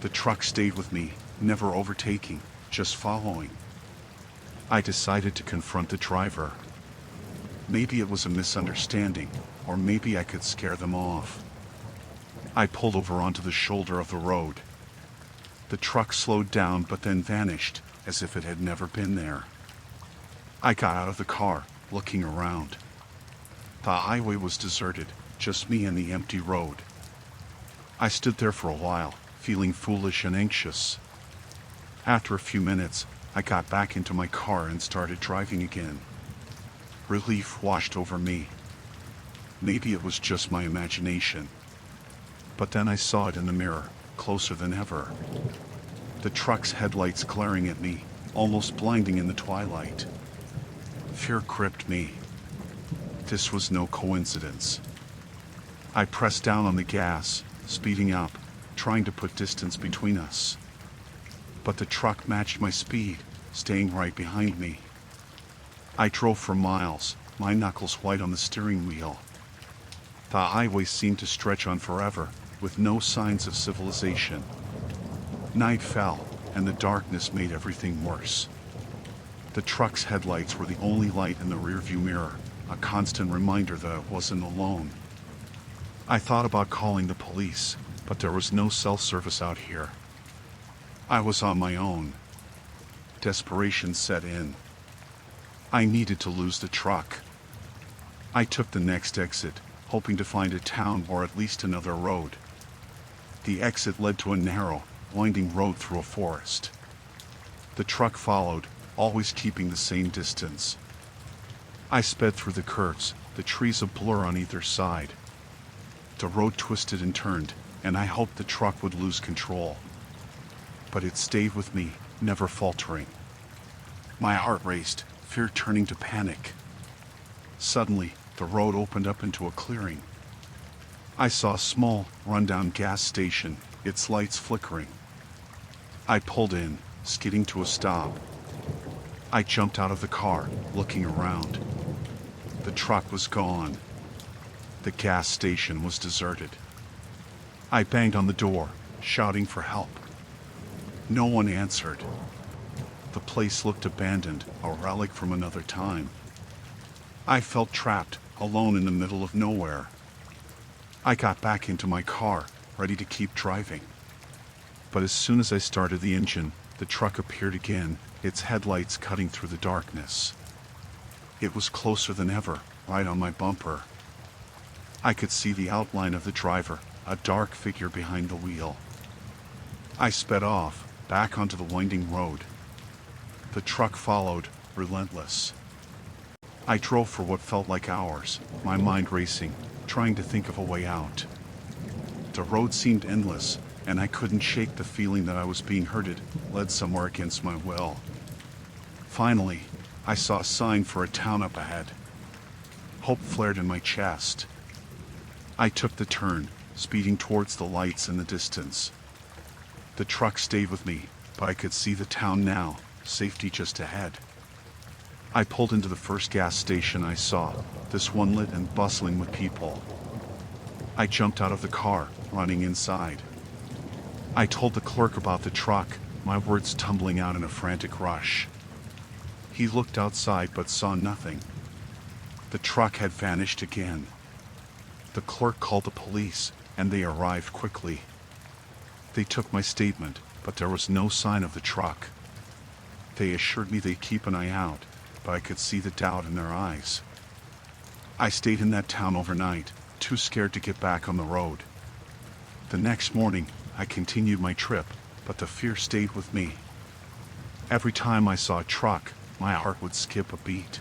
The truck stayed with me, never overtaking, just following. I decided to confront the driver. Maybe it was a misunderstanding, or maybe I could scare them off. I pulled over onto the shoulder of the road. The truck slowed down but then vanished, as if it had never been there. I got out of the car, looking around. The highway was deserted, just me and the empty road. I stood there for a while, feeling foolish and anxious. After a few minutes, I got back into my car and started driving again. Relief washed over me. Maybe it was just my imagination. But then I saw it in the mirror, closer than ever. The truck's headlights glaring at me, almost blinding in the twilight. Fear gripped me. This was no coincidence. I pressed down on the gas, speeding up, trying to put distance between us. But the truck matched my speed, staying right behind me. I drove for miles, my knuckles white on the steering wheel. The highway seemed to stretch on forever, with no signs of civilization. Night fell, and the darkness made everything worse. The truck's headlights were the only light in the rearview mirror, a constant reminder that I wasn't alone. I thought about calling the police, but there was no cell service out here. I was on my own. Desperation set in. I needed to lose the truck. I took the next exit, hoping to find a town or at least another road. The exit led to a narrow, winding road through a forest. The truck followed, always keeping the same distance. I sped through the curves, the trees a blur on either side. The road twisted and turned, and I hoped the truck would lose control. But it stayed with me, never faltering. My heart raced, fear turning to panic. Suddenly, the road opened up into a clearing. I saw a small, rundown gas station, its lights flickering. I pulled in, skidding to a stop. I jumped out of the car, looking around. The truck was gone. The gas station was deserted. I banged on the door, shouting for help. No one answered. The place looked abandoned, a relic from another time. I felt trapped, alone in the middle of nowhere. I got back into my car, ready to keep driving. But as soon as I started the engine, the truck appeared again, its headlights cutting through the darkness. It was closer than ever, right on my bumper. I could see the outline of the driver, a dark figure behind the wheel. I sped off, back onto the winding road. The truck followed, relentless. I drove for what felt like hours, my mind racing, trying to think of a way out. The road seemed endless, and I couldn't shake the feeling that I was being herded, led somewhere against my will. Finally, I saw a sign for a town up ahead. Hope flared in my chest. I took the turn, speeding towards the lights in the distance. The truck stayed with me, but I could see the town now, safety just ahead. I pulled into the first gas station I saw, this one lit and bustling with people. I jumped out of the car, running inside. I told the clerk about the truck, my words tumbling out in a frantic rush. He looked outside but saw nothing. The truck had vanished again. The clerk called the police, and they arrived quickly. They took my statement, but there was no sign of the truck. They assured me they'd keep an eye out, but I could see the doubt in their eyes. I stayed in that town overnight, too scared to get back on the road. The next morning, I continued my trip, but the fear stayed with me. Every time I saw a truck, my heart would skip a beat.